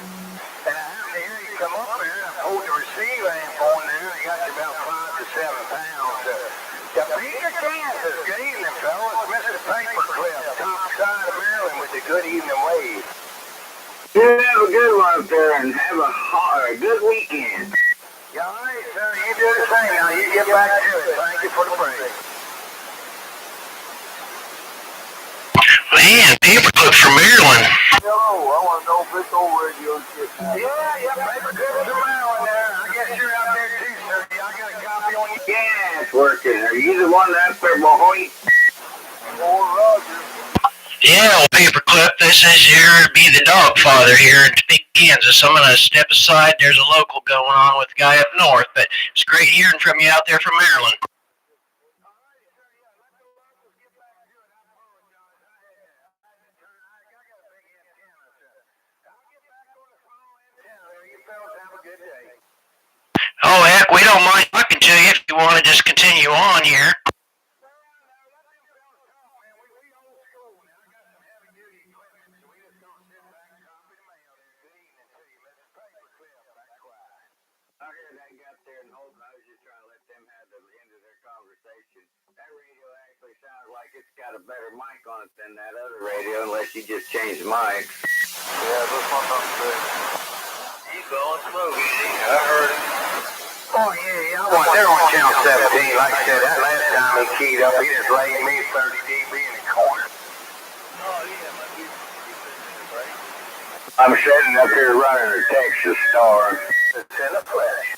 And I happened to hear you come up there and I pulled the receiver amp on there and got you about 5 to 7 pounds. Topeka, Kansas. Good evening, fellas. Mr. Paperclip, top side of Maryland with the good evening wave. You have a good one up there and have a good weekend. Yeah, all right, sir. You do the same. Now you get back to it. Thank you for the break. Man, Paperclip from Maryland. Yo, I want to know if it's old radio shit. Yeah, Paperclip's from Maryland there. I guess you're out there too, sir. I got a copy on you. Yeah, it's working. Are you the one that's there, boy? Oh, Roger. Yeah, old Paperclip, this is here be the dog father here in Topeka, Kansas. I'm going to step aside. There's a local going on with a guy up north, but it's great hearing from you out there from Maryland. Oh, heck, we don't mind talking to you if you want to just continue on here. I heard that got there and Holden. I was just trying to let them have the end of their conversation. That radio actually sounds like it's got a better mic on it than that other radio, unless you just change the mic. Yeah, this one's on good. He's going slow, I heard it. Oh, yeah, they're on Channel 17. Like I said, that last time he keyed up, he just laid me 30 dB in the corner. Oh, yeah, I'm sitting up here running a Texas Star. it's in the flesh.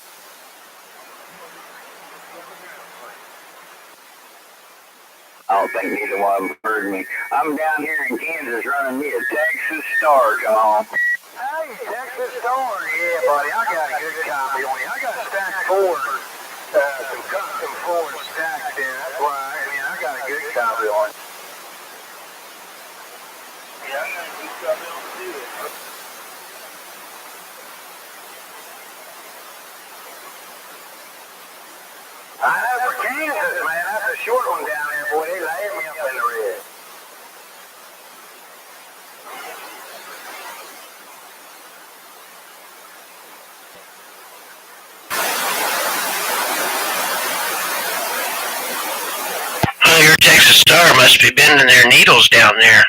I don't think neither one of them heard me. I'm down here in Kansas running me a Texas Star. Come on. Hey, Texas Star. Yeah, buddy, I got a good copy on you. I got stacked Ford, some custom Ford stacked there. That's why, I got a good copy on you. Yeah, I got a good copy on you too. I know for Kansas, man. That's a short one down there, boy. They laid me up in the red. Oh, your Texas Star must be bending their needles down there.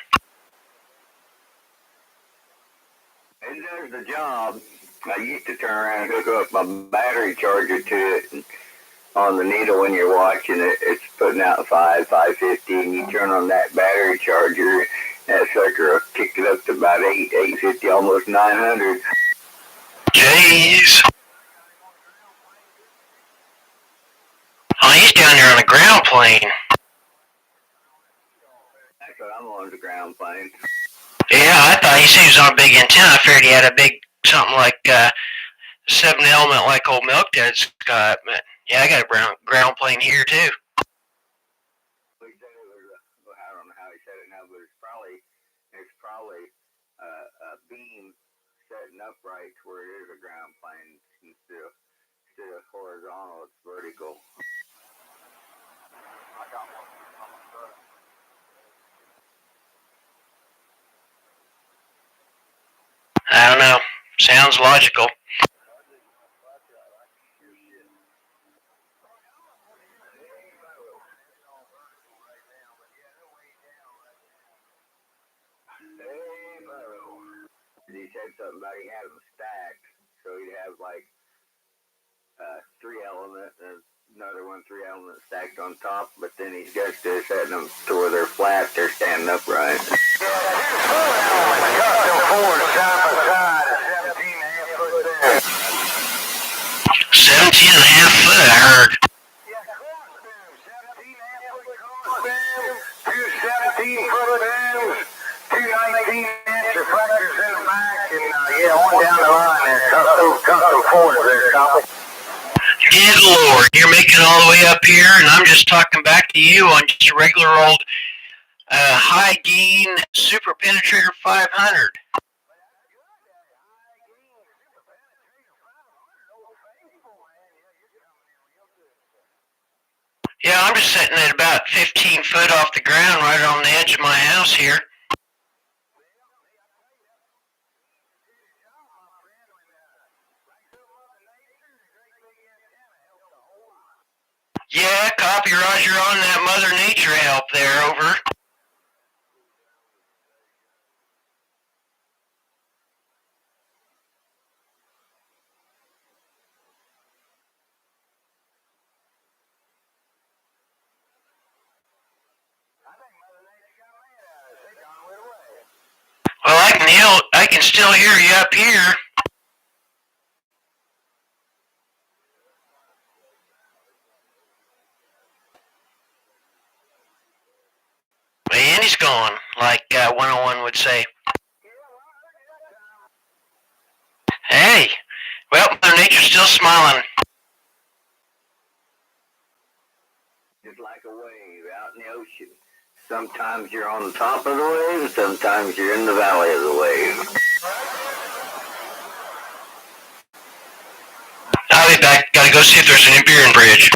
It does the job. I used to turn around and hook up my battery charger to it. On the needle when you're watching it, it's putting out 550, and you turn on that battery charger, that sucker will kick it up to about 850, almost 900. Jeez. Oh, he's down there on a ground plane. That's what I'm on, the ground plane. Yeah, I thought he said he was on a big antenna. I figured he had a big, something like 7 element like old Milk Dad's got. But yeah, I got a ground plane here too. He said it was I don't know how he said it now, but it's probably a beam setting upright to where it is a ground plane instead of horizontal, it's vertical. I got one on my truck. I don't know. Sounds logical. He said something about he had them stacked, so he'd have like 3 element and another 3 element stacked on top, but then he's just setting them to where they're flat, they're standing upright. Yeah, custom Ford side by side at 17.5 foot there. 17.5 foot, I heard. Yeah, crossbeam, 17.5 foot crossbeam, 2 17-foot beams, 2 19-inch reflectors in the back, and on down the line there, custom Ford there, copy. Good Lord, you're making it all the way up here, and I'm just talking back to you on just a regular old high gain super penetrator 500. Yeah, I'm just sitting at about 15 foot off the ground right on the edge of my house here. Yeah, copy Roger on that Mother Nature help there, over. Well, I can still hear you up here. And he's gone, like 101 would say. Hey, well, Mother Nature's still smiling. Just like a wave out in the ocean. Sometimes you're on the top of the wave, sometimes you're in the valley of the wave. I'll be back. Gotta go see if there's a new beer in bridge.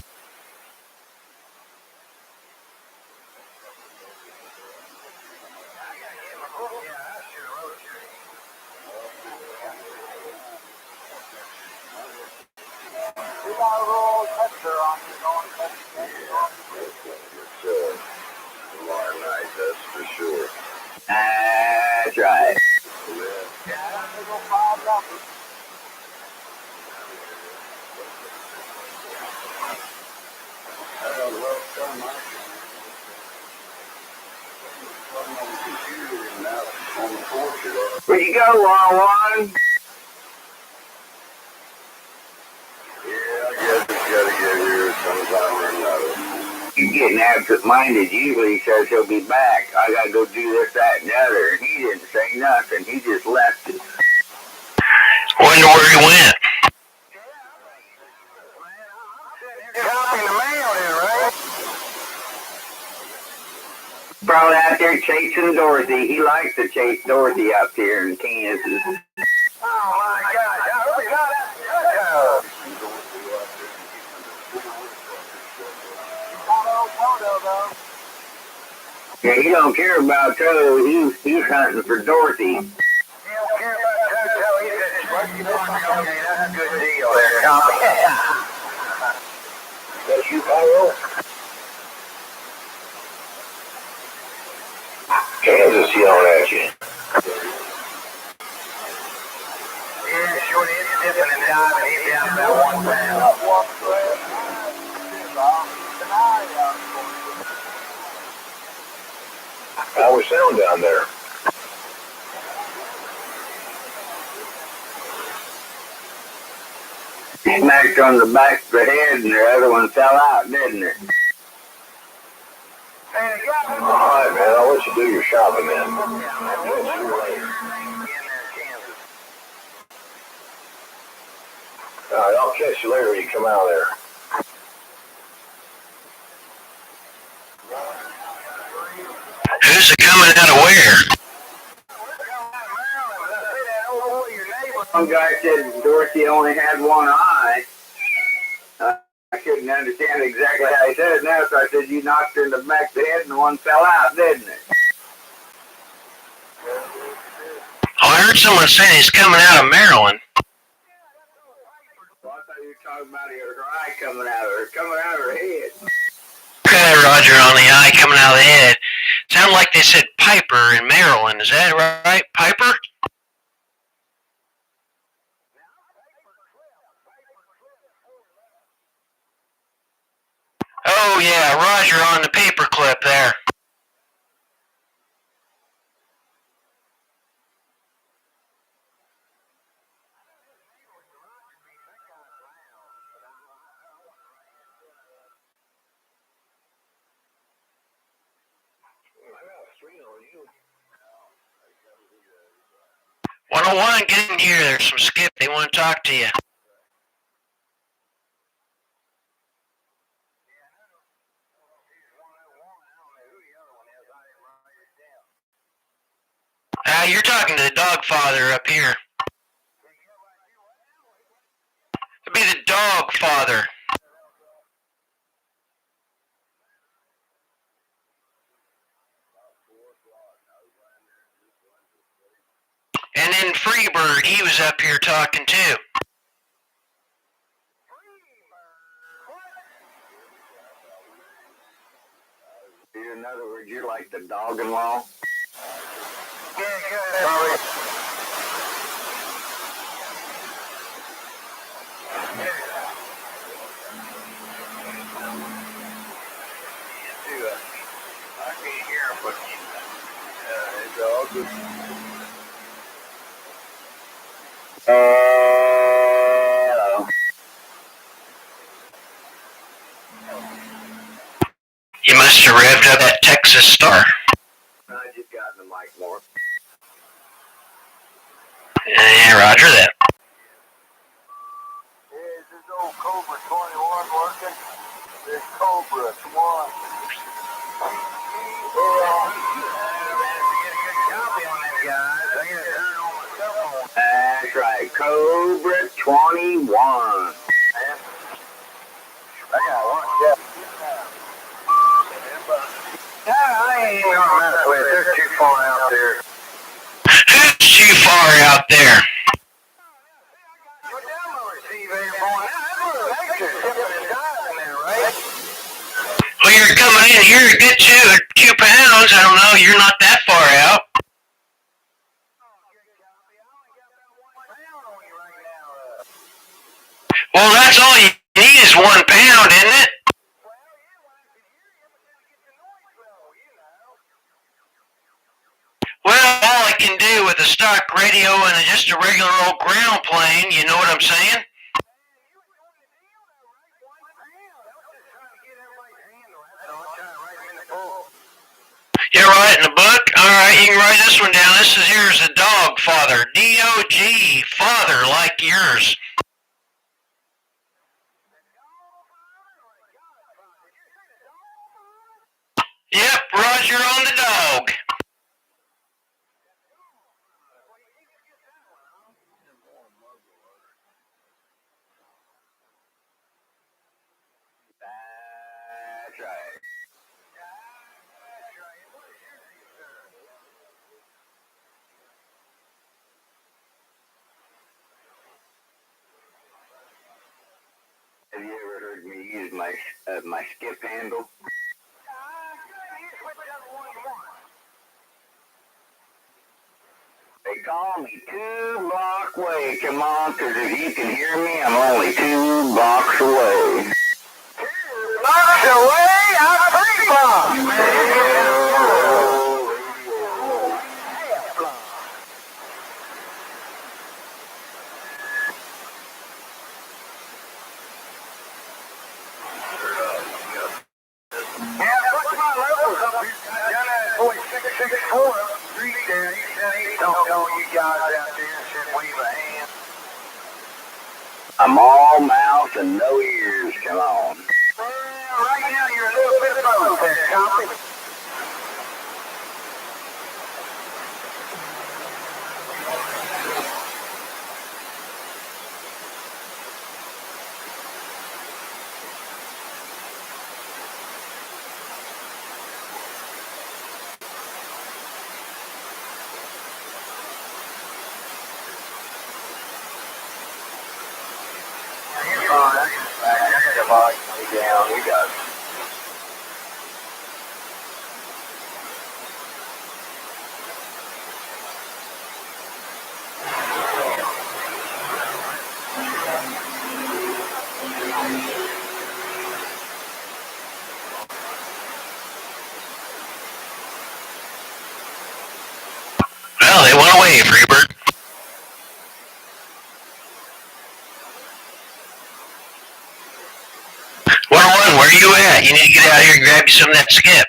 That's for sure. That's right. Where you go, Juan? Yeah, I guess it's gotta get here sometime or another. He's getting absent-minded. Usually he says he'll be back. I gotta go do this, that, and the other. And he didn't say nothing. He just left it. Wonder where he went. Copy the mail here, right? Probably out there chasing Dorothy. He likes to chase Dorothy up here in Kansas. Oh my God! I hope he's not out there. Yeah, he don't care about Toto. He's hunting for Dorothy. He don't care about Toto. He said, okay, that's a good deal there. That's you, Pyro? Kansas yelling at you. Yeah, sure, he's dipping and diving. He's down about 1 pound. How we sound down there? Smacked on the back of the head and the other one fell out, didn't it? Alright, man, I'll let you do your shopping, man. I'll see you later. Alright, I'll catch you later when you come out there. Who's it coming out of where? One guy said Dorothy only had one eye. I couldn't understand exactly how he said it now, so I said, you knocked her in the back of the head and one fell out, didn't it? Oh, I heard someone saying he's coming out of Maryland. Well, I thought you were talking about her eye coming out of her head. Okay, Roger, on the eye coming out of the head. Sounded like they said Piper in Maryland. Is that right? Piper? Oh, yeah, Roger on the paperclip there. One oh one, get in here. There's some skip. They want to talk to you. you're talking to the dog father up here. It'd be the dog father. And then Freebird, he was up here talking too. In other words, you're like the dog-in-law? Yeah, good. I can't hear him, but it's all good. Hello. You must have revved up that Texas Star. I just got in the mic more. Yeah, roger that. Is this old Cobra 21 working? This Cobra 1. That's right, Cobra 21. I got one step. I ain't even gonna mess with it. They're too far out there. Who's too far out there? Well, you're coming in here to get you at 2 pounds. I don't know, you're not that far out. Well, that's all you need is 1 pound, isn't it? Well, all I can do with a stock radio and just a regular old ground plane, you know what I'm saying? You're writing a book? Alright, you can write this one down. Here's a dog father. D-O-G, father, like yours. Yep, Roger on the dog. That's right. Have you ever heard me use my skip handle? They call me 2 block away. Come on, 'cause if you can hear me, I'm only 2 blocks away. 2 blocks away? I'm 3 blocks. I'm all mouth and no ears. Come on. Right now you're a little bit of both there, Choppy. You're fine. I got your body down. You got it. Well, they went away, Freebird. 101, where are you at? You need to get out here and grab you some of that skip.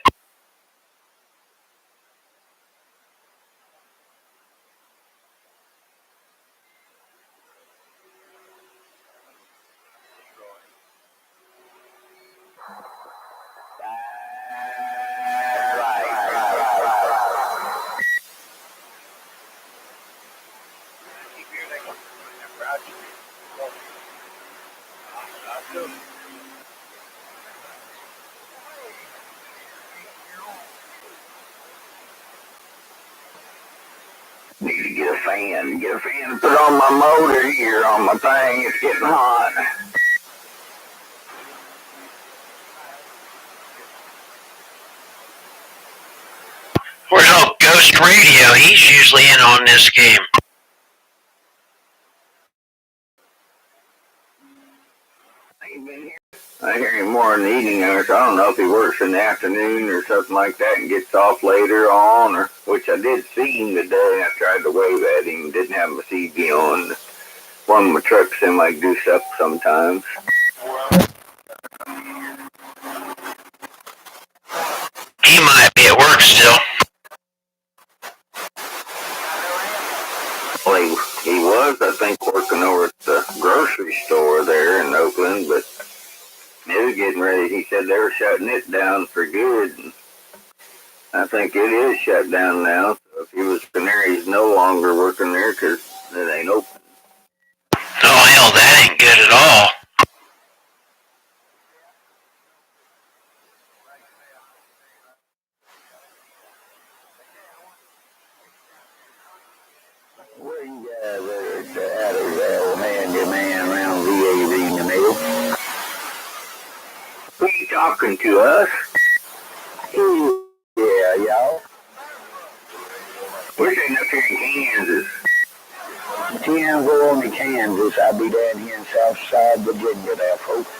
fan. Get a fan and put on my motor here on my thing. It's getting hot. Where's old Ghost Radio? He's usually in on this game. I hear him more in the evening hours. I don't know if he works in the afternoon or something like that and gets off later on, or which I did see him today. I tried to wave at him. Didn't have my CV on. One of my trucks semi goose up sometimes. He might be at work still. Well, he was, I think, working over at the grocery store there in Oakland, but he was getting ready. He said they were shutting it down for good. And I think it is shut down now. So if he was in there, he's no longer working there because it ain't open. Oh, hell, that ain't good at all. Where you guys at old handyman around VA reading the mail? Who you talking to, us? Yeah, y'all. We're sitting up here in Kansas. 10-4 in Kansas. I'll be down here in Southside Virginia there, folks.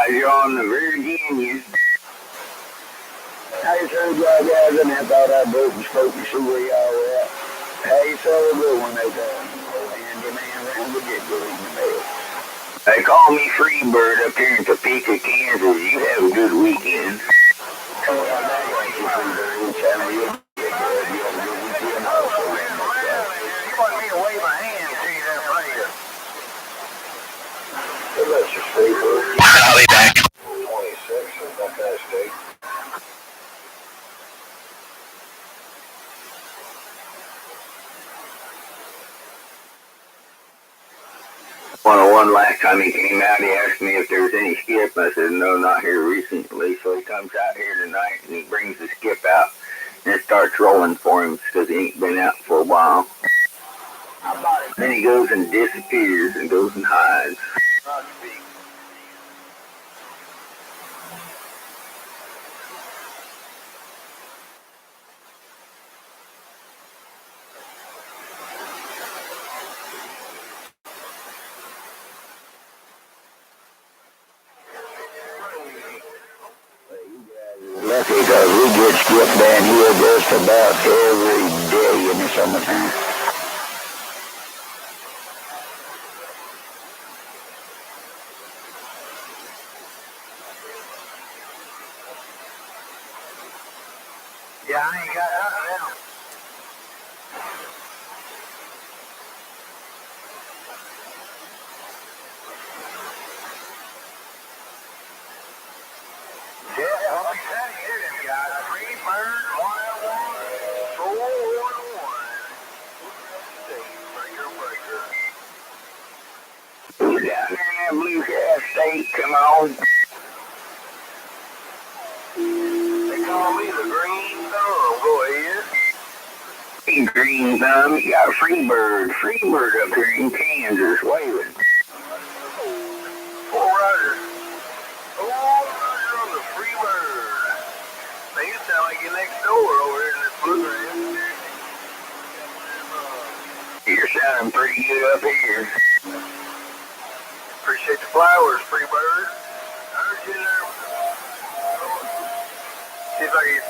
You're on the Virginia. I just heard y'all guys and I thought I'd go and spoke and see where y'all were at. Hey, so good one they done. Old handyman around Virginia in the mail. They call me Freebird up here in Topeka, Kansas. You have a good weekend. You want me to wave my hand to you there, buddy? That's your Freebird. I'll be back. 26 is not that state. One last time he came out, he asked me if there was any skip. I said, no, not here recently. So he comes out here tonight and he brings the skip out and it starts rolling for him because he ain't been out for a while. Then he goes and disappears and goes and hides. Lucky because we get skipped down here just about every day in the summertime. Yeah, I ain't got nothing else. Yeah, I'll be trying to hear them guys. Freebird, 101, 411. Who's down there in that blue gas state? Come on. They call me the Green Thumb. Go ahead. Hey, Green Thumb, you got a Freebird. Freebird up here in Kansas waving. 4 riders. 4 riders on the Freebird. Man, you sound like you're next door over here in this bluegrass. You're sounding pretty good up here. Appreciate the flowers, Freebird. I heard you there. See if I can.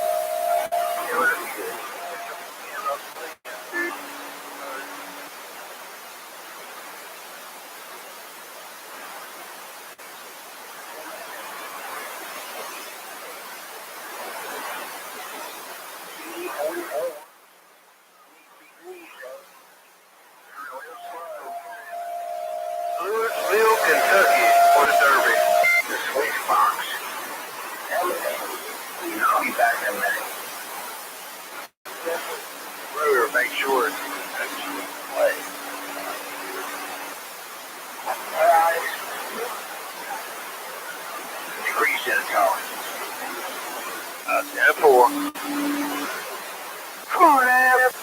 Louisville, Kentucky for the Derby. The Swiss Fox. I'll be back in a minute. Rotor, make sure it's play. Alright. Decrease in tolerance. 10-4. Come on, Ab.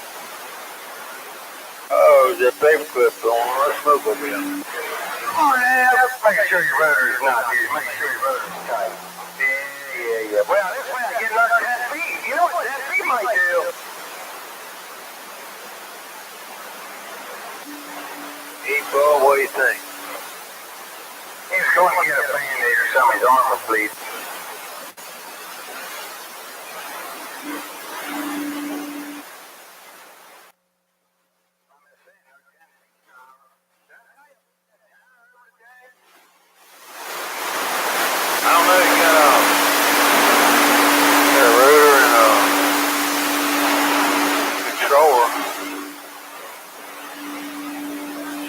those that paperclip on. Let's smoke a bit. Oh, yeah. Make sure your rudder is not here. Make sure your rudder is tight. Yeah. Well, this way I get another 10 feet. You know what 10 feet might do? Hey, Bo, what do you think? He's going to get a Band-Aid or something. His arm will bleed. I don't know, you got a rotor and a controller.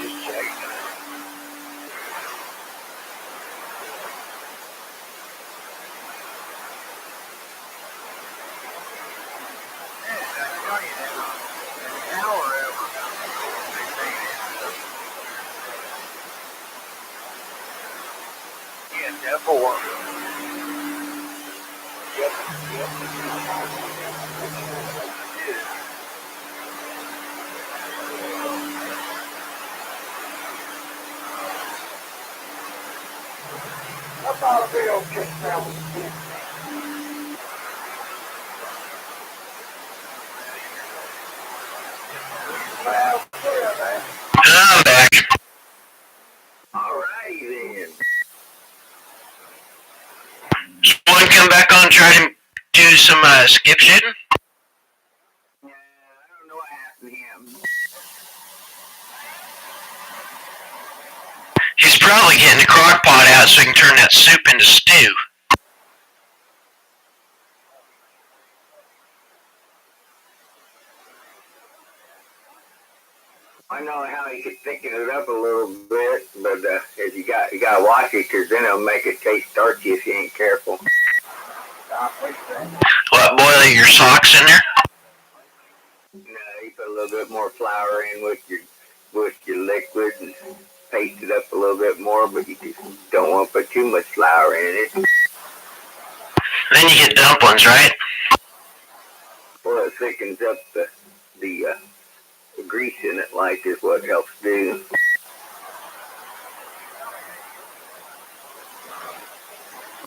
Just check. Yeah, definitely one. Yep. I thought they don't kick down. I'm back. Alrighty then. Someone come back on and try to do some skip shooting? Yeah, I don't know what happened to him. He's probably getting the crock pot out so he can turn that soup into stew. I know how he could thicken it up a little bit, but if you gotta watch it, because then it'll make it taste starchy if you ain't careful. What, boil your socks in there? No, you put a little bit more flour in with your liquid and paste it up a little bit more, but you just don't want to put too much flour in it. Then you get dumplings, right? Well, it thickens up the grease in it, like is what helps do.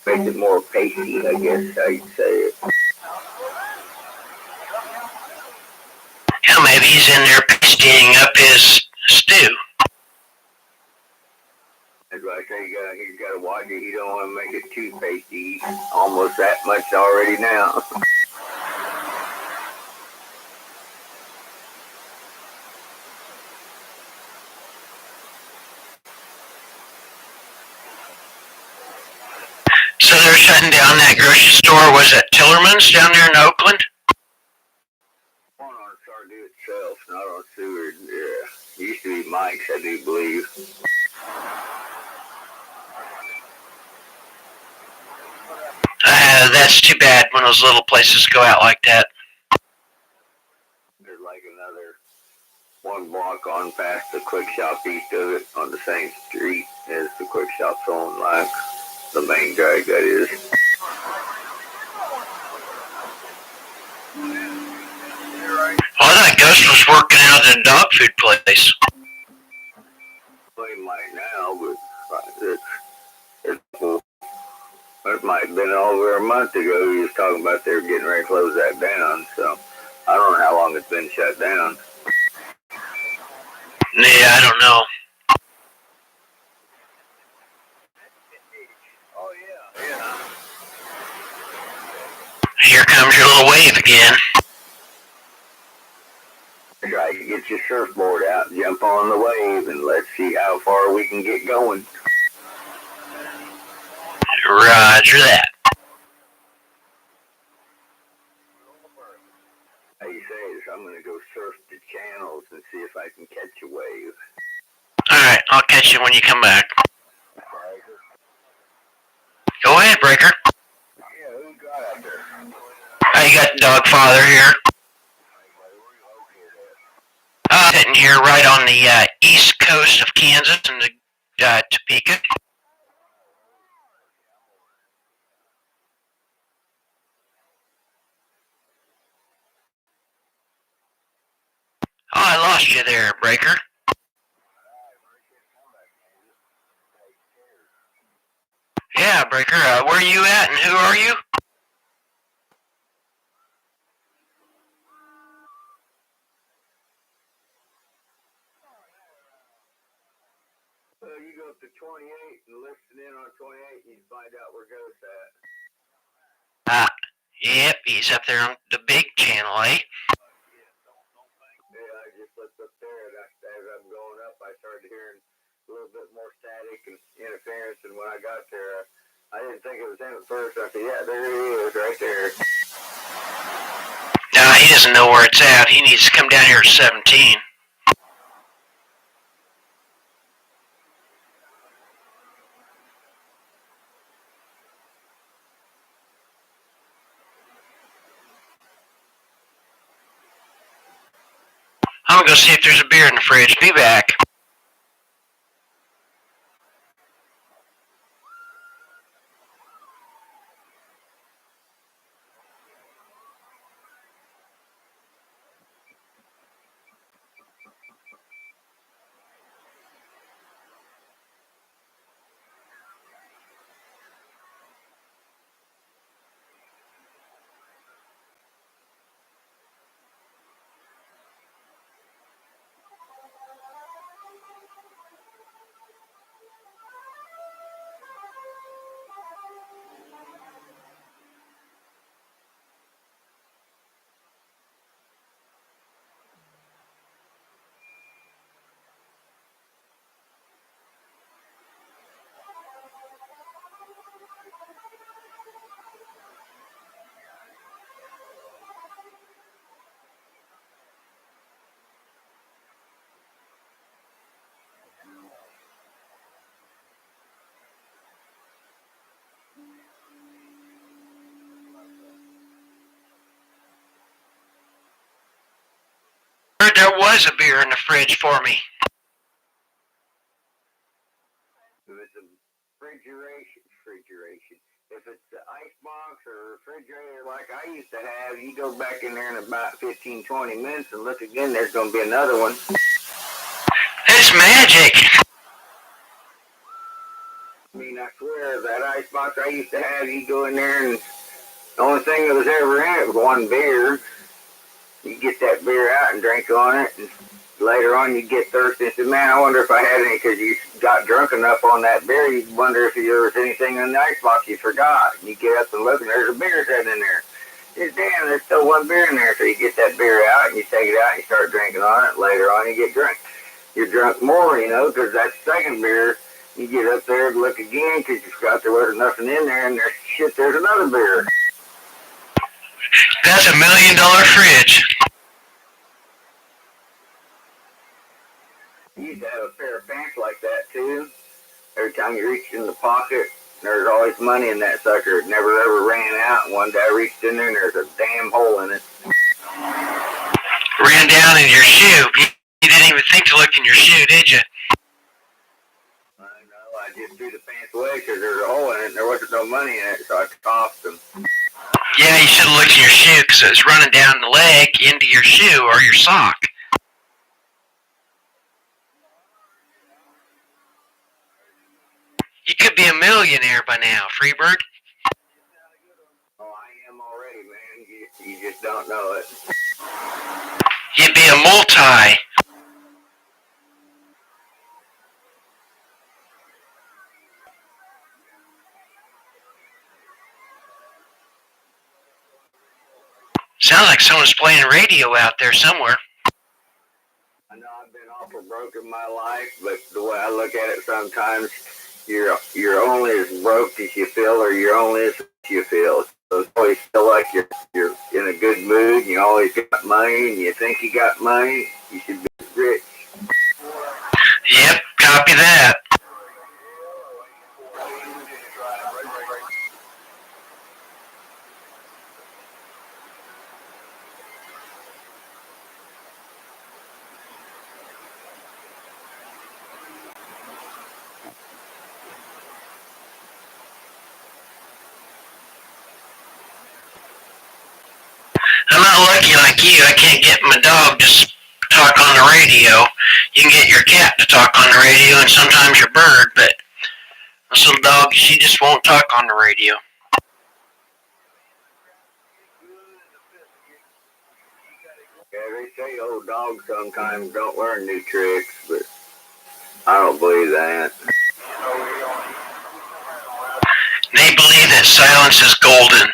Makes it more pasty, I guess I'd say it. Yeah, maybe he's in there pasting up his stew. That's why I say you gotta watch it. You don't want to make it too pasty. Almost that much already now. So they're shutting down that grocery store. Was it Tillerman's down there in Oakland? On Sardu itself, not on Seward. Yeah. It used to be Mike's, I do believe. That's too bad when those little places go out like that. There's like another 1 block on past the quick shop east of it on the same street as the quick shop's on, like the main drag that is. Well, I thought Ghost was working out at a dog food place. Well, he might now, but it might have been over a month ago. He was talking about they were getting ready to close that down, so I don't know how long it's been shut down. Yeah, I don't know. Oh, yeah. Here comes your little wave again. Try to get your surfboard out, jump on the wave, and let's see how far we can get going. Roger that. How you say is I'm going to go surf the channels and see if I can catch a wave. Alright, I'll catch you when you come back. Go ahead, Breaker. Yeah, who got out there? You got Dog Father here. Sitting here right on the east coast of Kansas in the Topeka. Oh, I lost lost you there, Breaker. Yeah, Breaker. Where are you at, and who are you? You go up to 28 and listen in on 28, and you find out where Ghost's at. Yep, he's up there on the big channel, eh? Yeah, I just looked up there, and as I'm going up, I started hearing a little bit more static and interference, and when I got there, I didn't think it was him at first. I said, yeah, there he is, right there. Nah, he doesn't know where it's at. He needs to come down here at 17. I'm gonna go see if there's a beer in the fridge. Be back. Heard there was a beer in the fridge for me. If it's a refrigeration. If it's the icebox or refrigerator like I used to have, you go back in there in about 15, 20 minutes and look again, there's going to be another one. It's magic. I mean, I swear, that icebox I used to have, you go in there and the only thing that was ever in it was one beer. You get that beer out and drink on it, and later on you get thirsty and say, man, I wonder if I had any, because you got drunk enough on that beer, you wonder if there was anything in the icebox you forgot. And you get up and look, and there's a beer sitting in there. You say, damn, there's still one beer in there. So you get that beer out, and you take it out, and you start drinking on it. Later on, you get drunk. You're drunk more, because that second beer, you get up there and look again, because you forgot there wasn't nothing in there, and there's another beer. That's $1 million fridge. You used to have a pair of pants like that, too. Every time you reached in the pocket, there's always money in that sucker. It never ever ran out. One day I reached in there and there's a damn hole in it. Ran down in your shoe. You didn't even think to look in your shoe, did you? I know. I just threw the pants away because there's a hole in it and there wasn't no money in it, so I tossed them. Yeah, you should have looked in your shoe because it was running down the leg into your shoe or your sock. You could be a millionaire by now, Freebird. Oh, I am already, man. You just don't know it. You'd be a multi. Sounds like someone's playing radio out there somewhere. I know I've been awful broke in my life, but the way I look at it sometimes, you're only as broke as you feel, or you're only as you feel. So it's always feel like you're in a good mood, and you always got money, and you think you got money, you should be rich. Yep, copy that. I'm not lucky like you. I can't get my dog to talk on the radio. You can get your cat to talk on the radio and sometimes your bird, but this little dog, she just won't talk on the radio. Yeah, they say old dogs sometimes don't learn new tricks, but I don't believe that. They believe that silence is golden.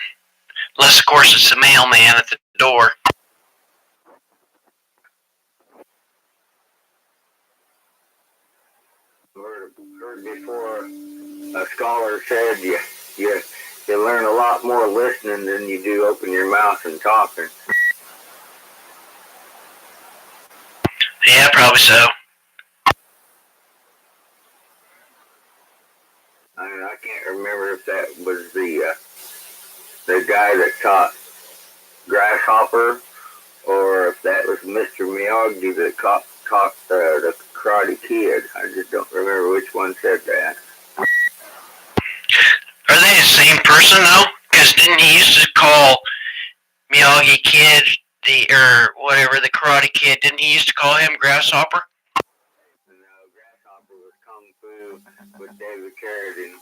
Unless, of course, it's the mailman at the door. Heard before, a scholar said you learn a lot more listening than you do open your mouth and talking. Yeah, probably so. I can't remember if that was the guy that taught Grasshopper, or if that was Mr. Miyagi that taught the Karate Kid. I just don't remember which one said that. Are they the same person though? Because didn't he used to call Miyagi Kid or whatever, the Karate Kid? Didn't he used to call him Grasshopper? No, Grasshopper was Kung Fu with David Carradine.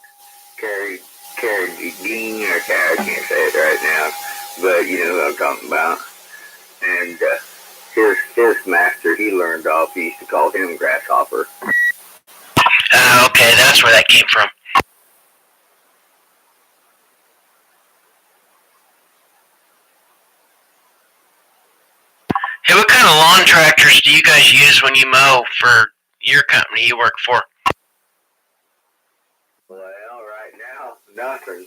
Carradine, or I can't say it right now, but you know what I'm talking about. And his master, he learned off. He used to call him Grasshopper. Okay, that's where that came from. Hey, what kind of lawn tractors do you guys use when you mow for your company you work for? Well, right now, nothing.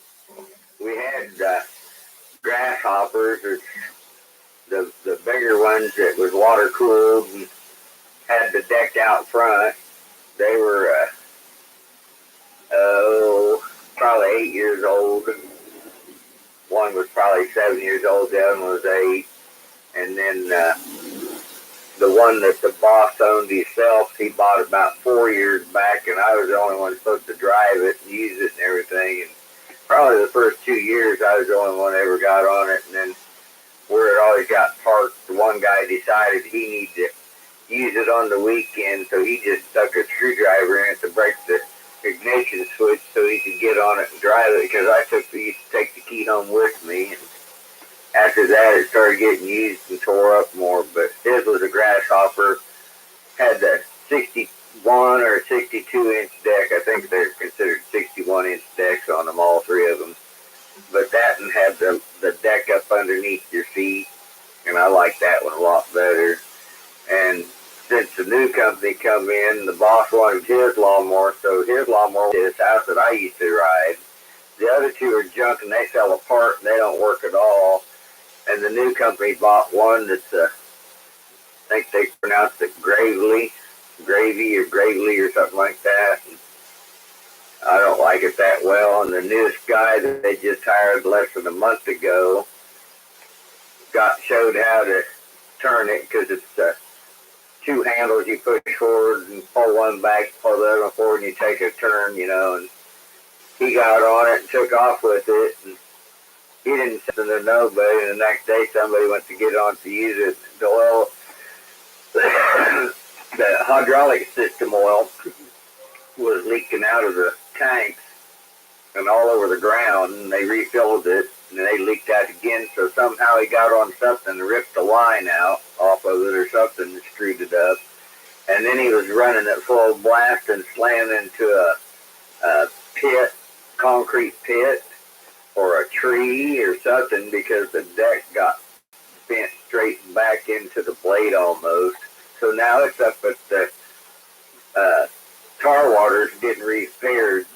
We had Grasshoppers, or the bigger ones that was water cooled and had the deck out front. They were probably 8 years old. One was probably 7 years old. The other one was 8. And then the one that the boss owned himself, he bought about 4 years back, and I was the only one supposed to drive it and use it and everything. And probably the first 2 years, I was the only one that ever got on it. And then where it always got parked, the one guy decided he needed to use it on the weekend, so he just stuck a screwdriver in it to break the ignition switch so he could get on it and drive it, because I used to take the key home with me. And after that, it started getting used and tore up more. But his was a Grasshopper, had the 61 or 62-inch deck. I think they're considered 61-inch decks on them, all three of them. But that and had the deck up underneath your feet, and I like that one a lot better. And since the new company come in, the boss wanted his lawnmower, so his lawnmower was his house that I used to ride. The other two are junk, and they fell apart, and they don't work at all. And the new company bought one that's, I think they pronounced it Gravy or something like that. And I don't like it that well. And the newest guy that they just hired less than a month ago showed how to turn it, because it's two handles you push forward and pull one back, pull the other one forward, and you take a turn, you know. And he got on it and took off with it, and he didn't say to nobody. And the next day, somebody went to get on to use it. The oil, the hydraulic system oil was leaking out of the tanks and all over the ground, and they refilled it, and they leaked out again. So somehow he got on something and ripped the line out off of it or something and screwed it up. And then he was running it full blast and slammed into a pit, concrete pit, or a tree or something, because the deck got bent straight back into the blade almost. So now it's up at the tar waters getting repaired,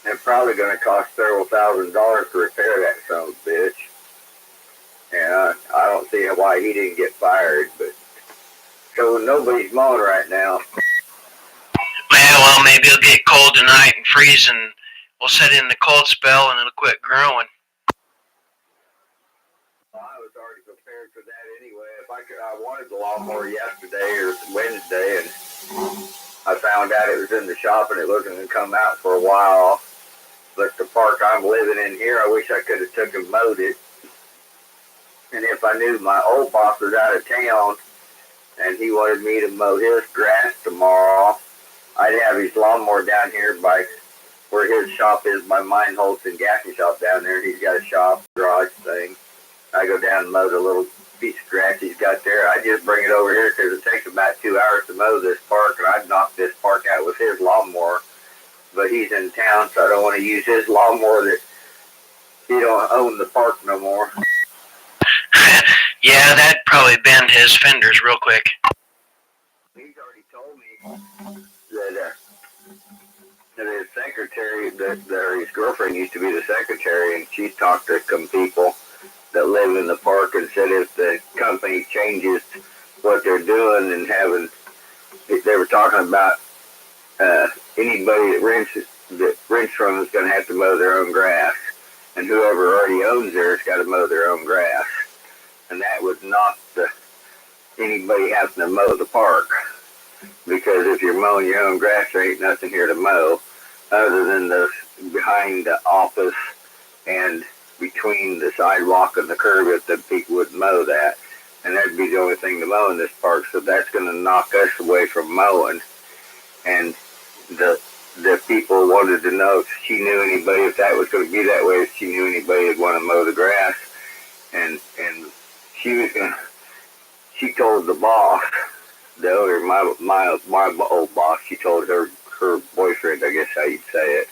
and probably going to cost several $1,000s to repair that son of a bitch. And I don't see why he didn't get fired, but so nobody's mowing right now. Well, maybe it'll get cold tonight and freeze, and we'll set in the cold spell, and it'll quit growing. Well, I was already prepared for that anyway. I wanted the lawnmower yesterday or Wednesday, and I found out it was in the shop and it wasn't going to come out for a while. But the park I'm living in here, I wish I could have took and mowed it. And if I knew my old boss was out of town and he wanted me to mow his grass tomorrow. I'd have his lawnmower down here by where his shop is, by mine Holtz and Gaffney shop down there. He's got a shop, garage thing. I go down and mow the little piece of grass he's got there. I just bring it over here because it takes about 2 hours to mow this park, and I'd knock this park out with his lawnmower. But he's in town, so I don't want to use his lawnmower that he don't own the park no more. Yeah, that'd probably bend his fenders real quick. He's already told me that his secretary, that his girlfriend used to be the secretary, and she's talked to some people that live in the park and said if the company changes what they're doing and they were talking about anybody that rents from them is going to have to mow their own grass, and whoever already owns theirs got to mow their own grass, and that would knock anybody having to mow the park, because if you're mowing your own grass, there ain't nothing here to mow other than the behind the office and between the sidewalk and the curb, if the people would mow that, and that'd be the only thing to mow in this park. So that's going to knock us away from mowing. And the people wanted to know if she knew anybody, if that was going to be that way, if she knew anybody that'd want to mow the grass. And she told the boss, the owner, my old boss, she told her boyfriend, I guess how you'd say it,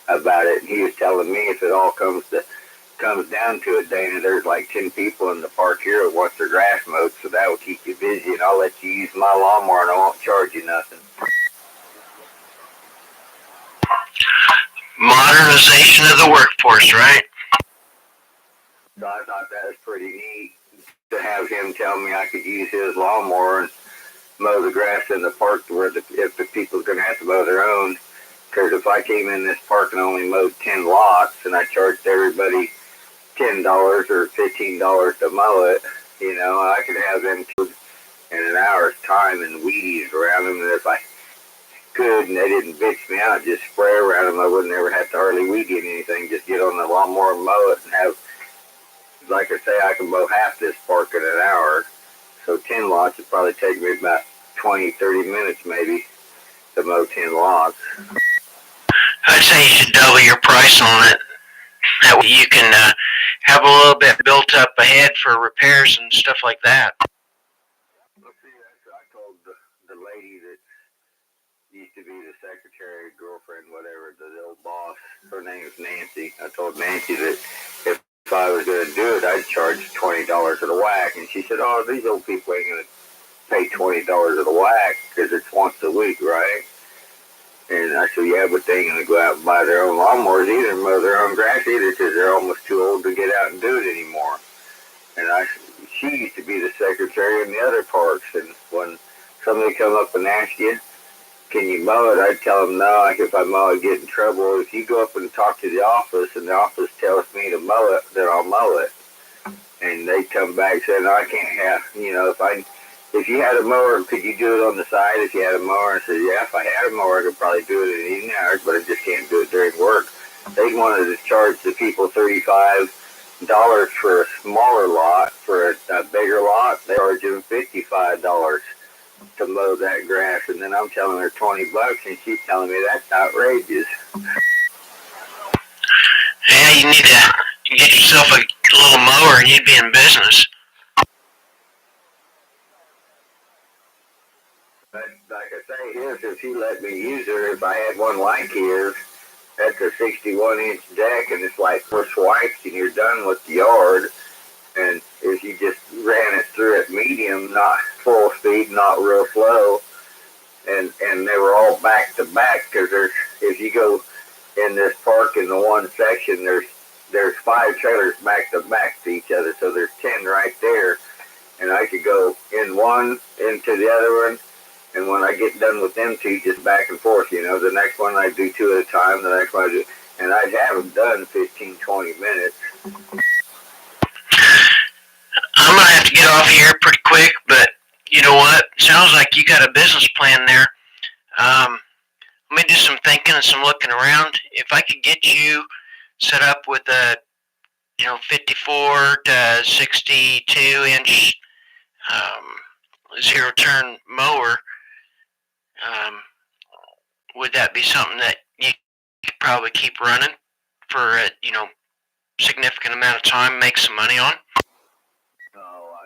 about it. And he was telling me if it all comes down to it, Dana, there's like 10 people in the park here that want their grass mowed, so that will keep you busy, and I'll let you use my lawnmower and I won't charge you nothing. Modernization of the workforce, right? So I thought that was pretty neat to have him tell me I could use his lawnmower and mow the grass in the park where if the people's going to have to mow their own. Because if I came in this park and only mowed 10 lots and I charged everybody $10 or $15 to mow it, I could have them in an hour's time and weed eat around them. And if I could and they didn't bitch me out, just spray around them, I wouldn't ever have to hardly weed eat anything. Just get on the lawnmower and mow it and have, like I say, I can mow half this park in an hour. So 10 lots would probably take me about 20, 30 minutes maybe to mow 10 lots. I'd say you should double your price on it. That way you can have a little bit built up ahead for repairs and stuff like that. Let's see, I told the lady that used to be the secretary, girlfriend, whatever, the old boss, her name is Nancy. I told Nancy that if I was going to do it, I'd charge $20 at a whack. And she said, oh, these old people ain't going to pay $20 at a whack because it's once a week, right? And I said, yeah, but they ain't going to go out and buy their own lawnmowers either, mow their own grass either, because they're almost too old to get out and do it anymore. And she used to be the secretary in the other parks, and when somebody come up and asked you, can you mow it? I'd tell them no. If I mow, I'd get in trouble. If you go up and talk to the office, and the office tells me to mow it, then I'll mow it. And they come back saying, no, I can't have, if you had a mower, could you do it on the side? If you had a mower, I said, yeah, if I had a mower, I could probably do it in evening hours, but I just can't do it during work. They wanted to charge the people $35 for a smaller lot. For a bigger lot, they charge them $55 to mow that grass, and then I'm telling her $20, and she's telling me that's outrageous. Yeah, you need to get yourself a little mower and you'd be in business. But like I say, his, if he let me use her, if I had one like his, that's a 61-inch deck, and it's like 4 swipes, and you're done with the yard. And if you just ran it through at medium, not full speed, not real slow, and they were all back to back, because if you go in this park in the one section, there's 5 trailers back to back to each other, so there's 10 right there, and I could go in one into the other one, and when I get done with them 2, just back and forth, the next one I'd do 2 at a time, the next one I'd do, and I'd have them done 15, 20 minutes. I'm going to have to get off here pretty quick, but you know what? Sounds like you got a business plan there. Let me do some thinking and some looking around. If I could get you set up with a 54 to 62 inch zero turn mower, um, would that be something that you could probably keep running for a significant amount of time, make some money on? No,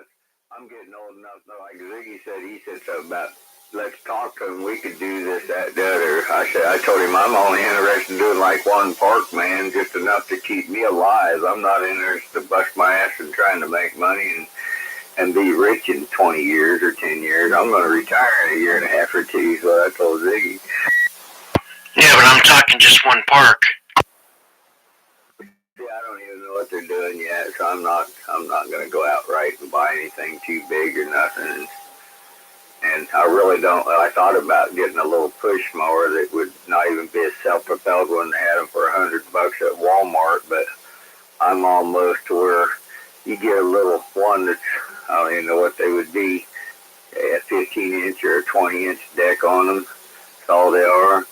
I'm getting old enough. No, like Ziggy said, he said something about let's talk to him. We could do this, that, the other. I told him I'm only interested in doing like one park, man, just enough to keep me alive. I'm not interested to bust my ass and trying to make money and be rich in 20 years or 10 years. I'm going to retire in a year and a half or two. So I told Ziggy. Yeah, but I'm talking just one park. Yeah, I don't even know what they're doing yet, so I'm not going to go outright and buy anything too big or nothing. And I really don't. I thought about getting a little push mower that would not even be a self-propelled one. They had them for $100 at Walmart, but I'm almost to where you get a little one that's, I don't even know what they would be, a 15-inch or a 20-inch deck on them. That's all they are.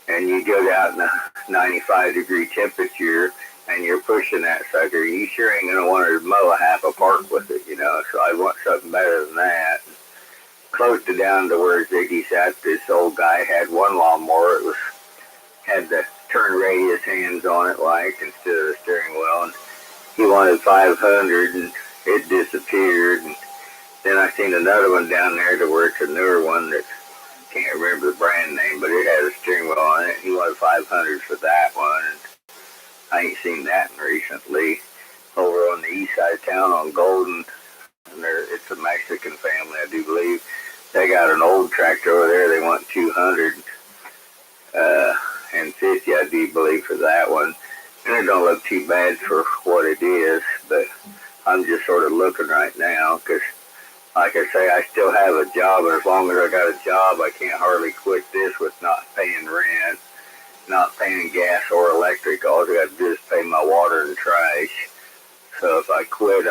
And you go out in a 95-degree temperature and you're pushing that sucker. You sure ain't going to want to mow a half a park with it, So I want something better than that. Close to down to where Ziggy's at, this old guy had one lawnmower. It had the turn radius hands on it, like, instead of the steering wheel. And he wanted 500, and it disappeared. And then I seen another one down there to where it's a newer one that can't remember the brand name, but it had a steering wheel on it. He wanted 500 for that one. And I ain't seen that recently. Over on the east side of town on Golden, and it's a Mexican family, I do believe. They got an old tractor over there. They want 250, I do believe, for that one. And it don't look too bad for what it is, but I'm just sort of looking right now because, like I say, I still have a job, and as long as I got a job, I can't hardly quit this with not paying rent, not paying gas or electric. All I got to do is pay my water and trash. So if I quit,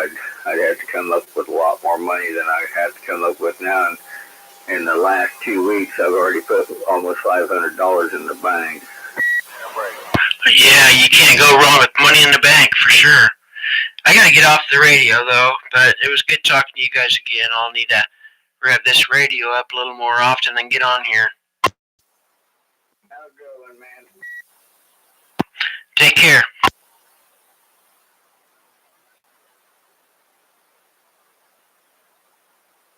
I'd have to come up with a lot more money than I have to come up with now. And in the last 2 weeks, I've already put almost $500 in the bank. Yeah, you can't go wrong with money in the bank for sure. I gotta get off the radio though, but it was good talking to you guys again. I'll need to rev this radio up a little more often and get on here. Have a good one, man. Take care.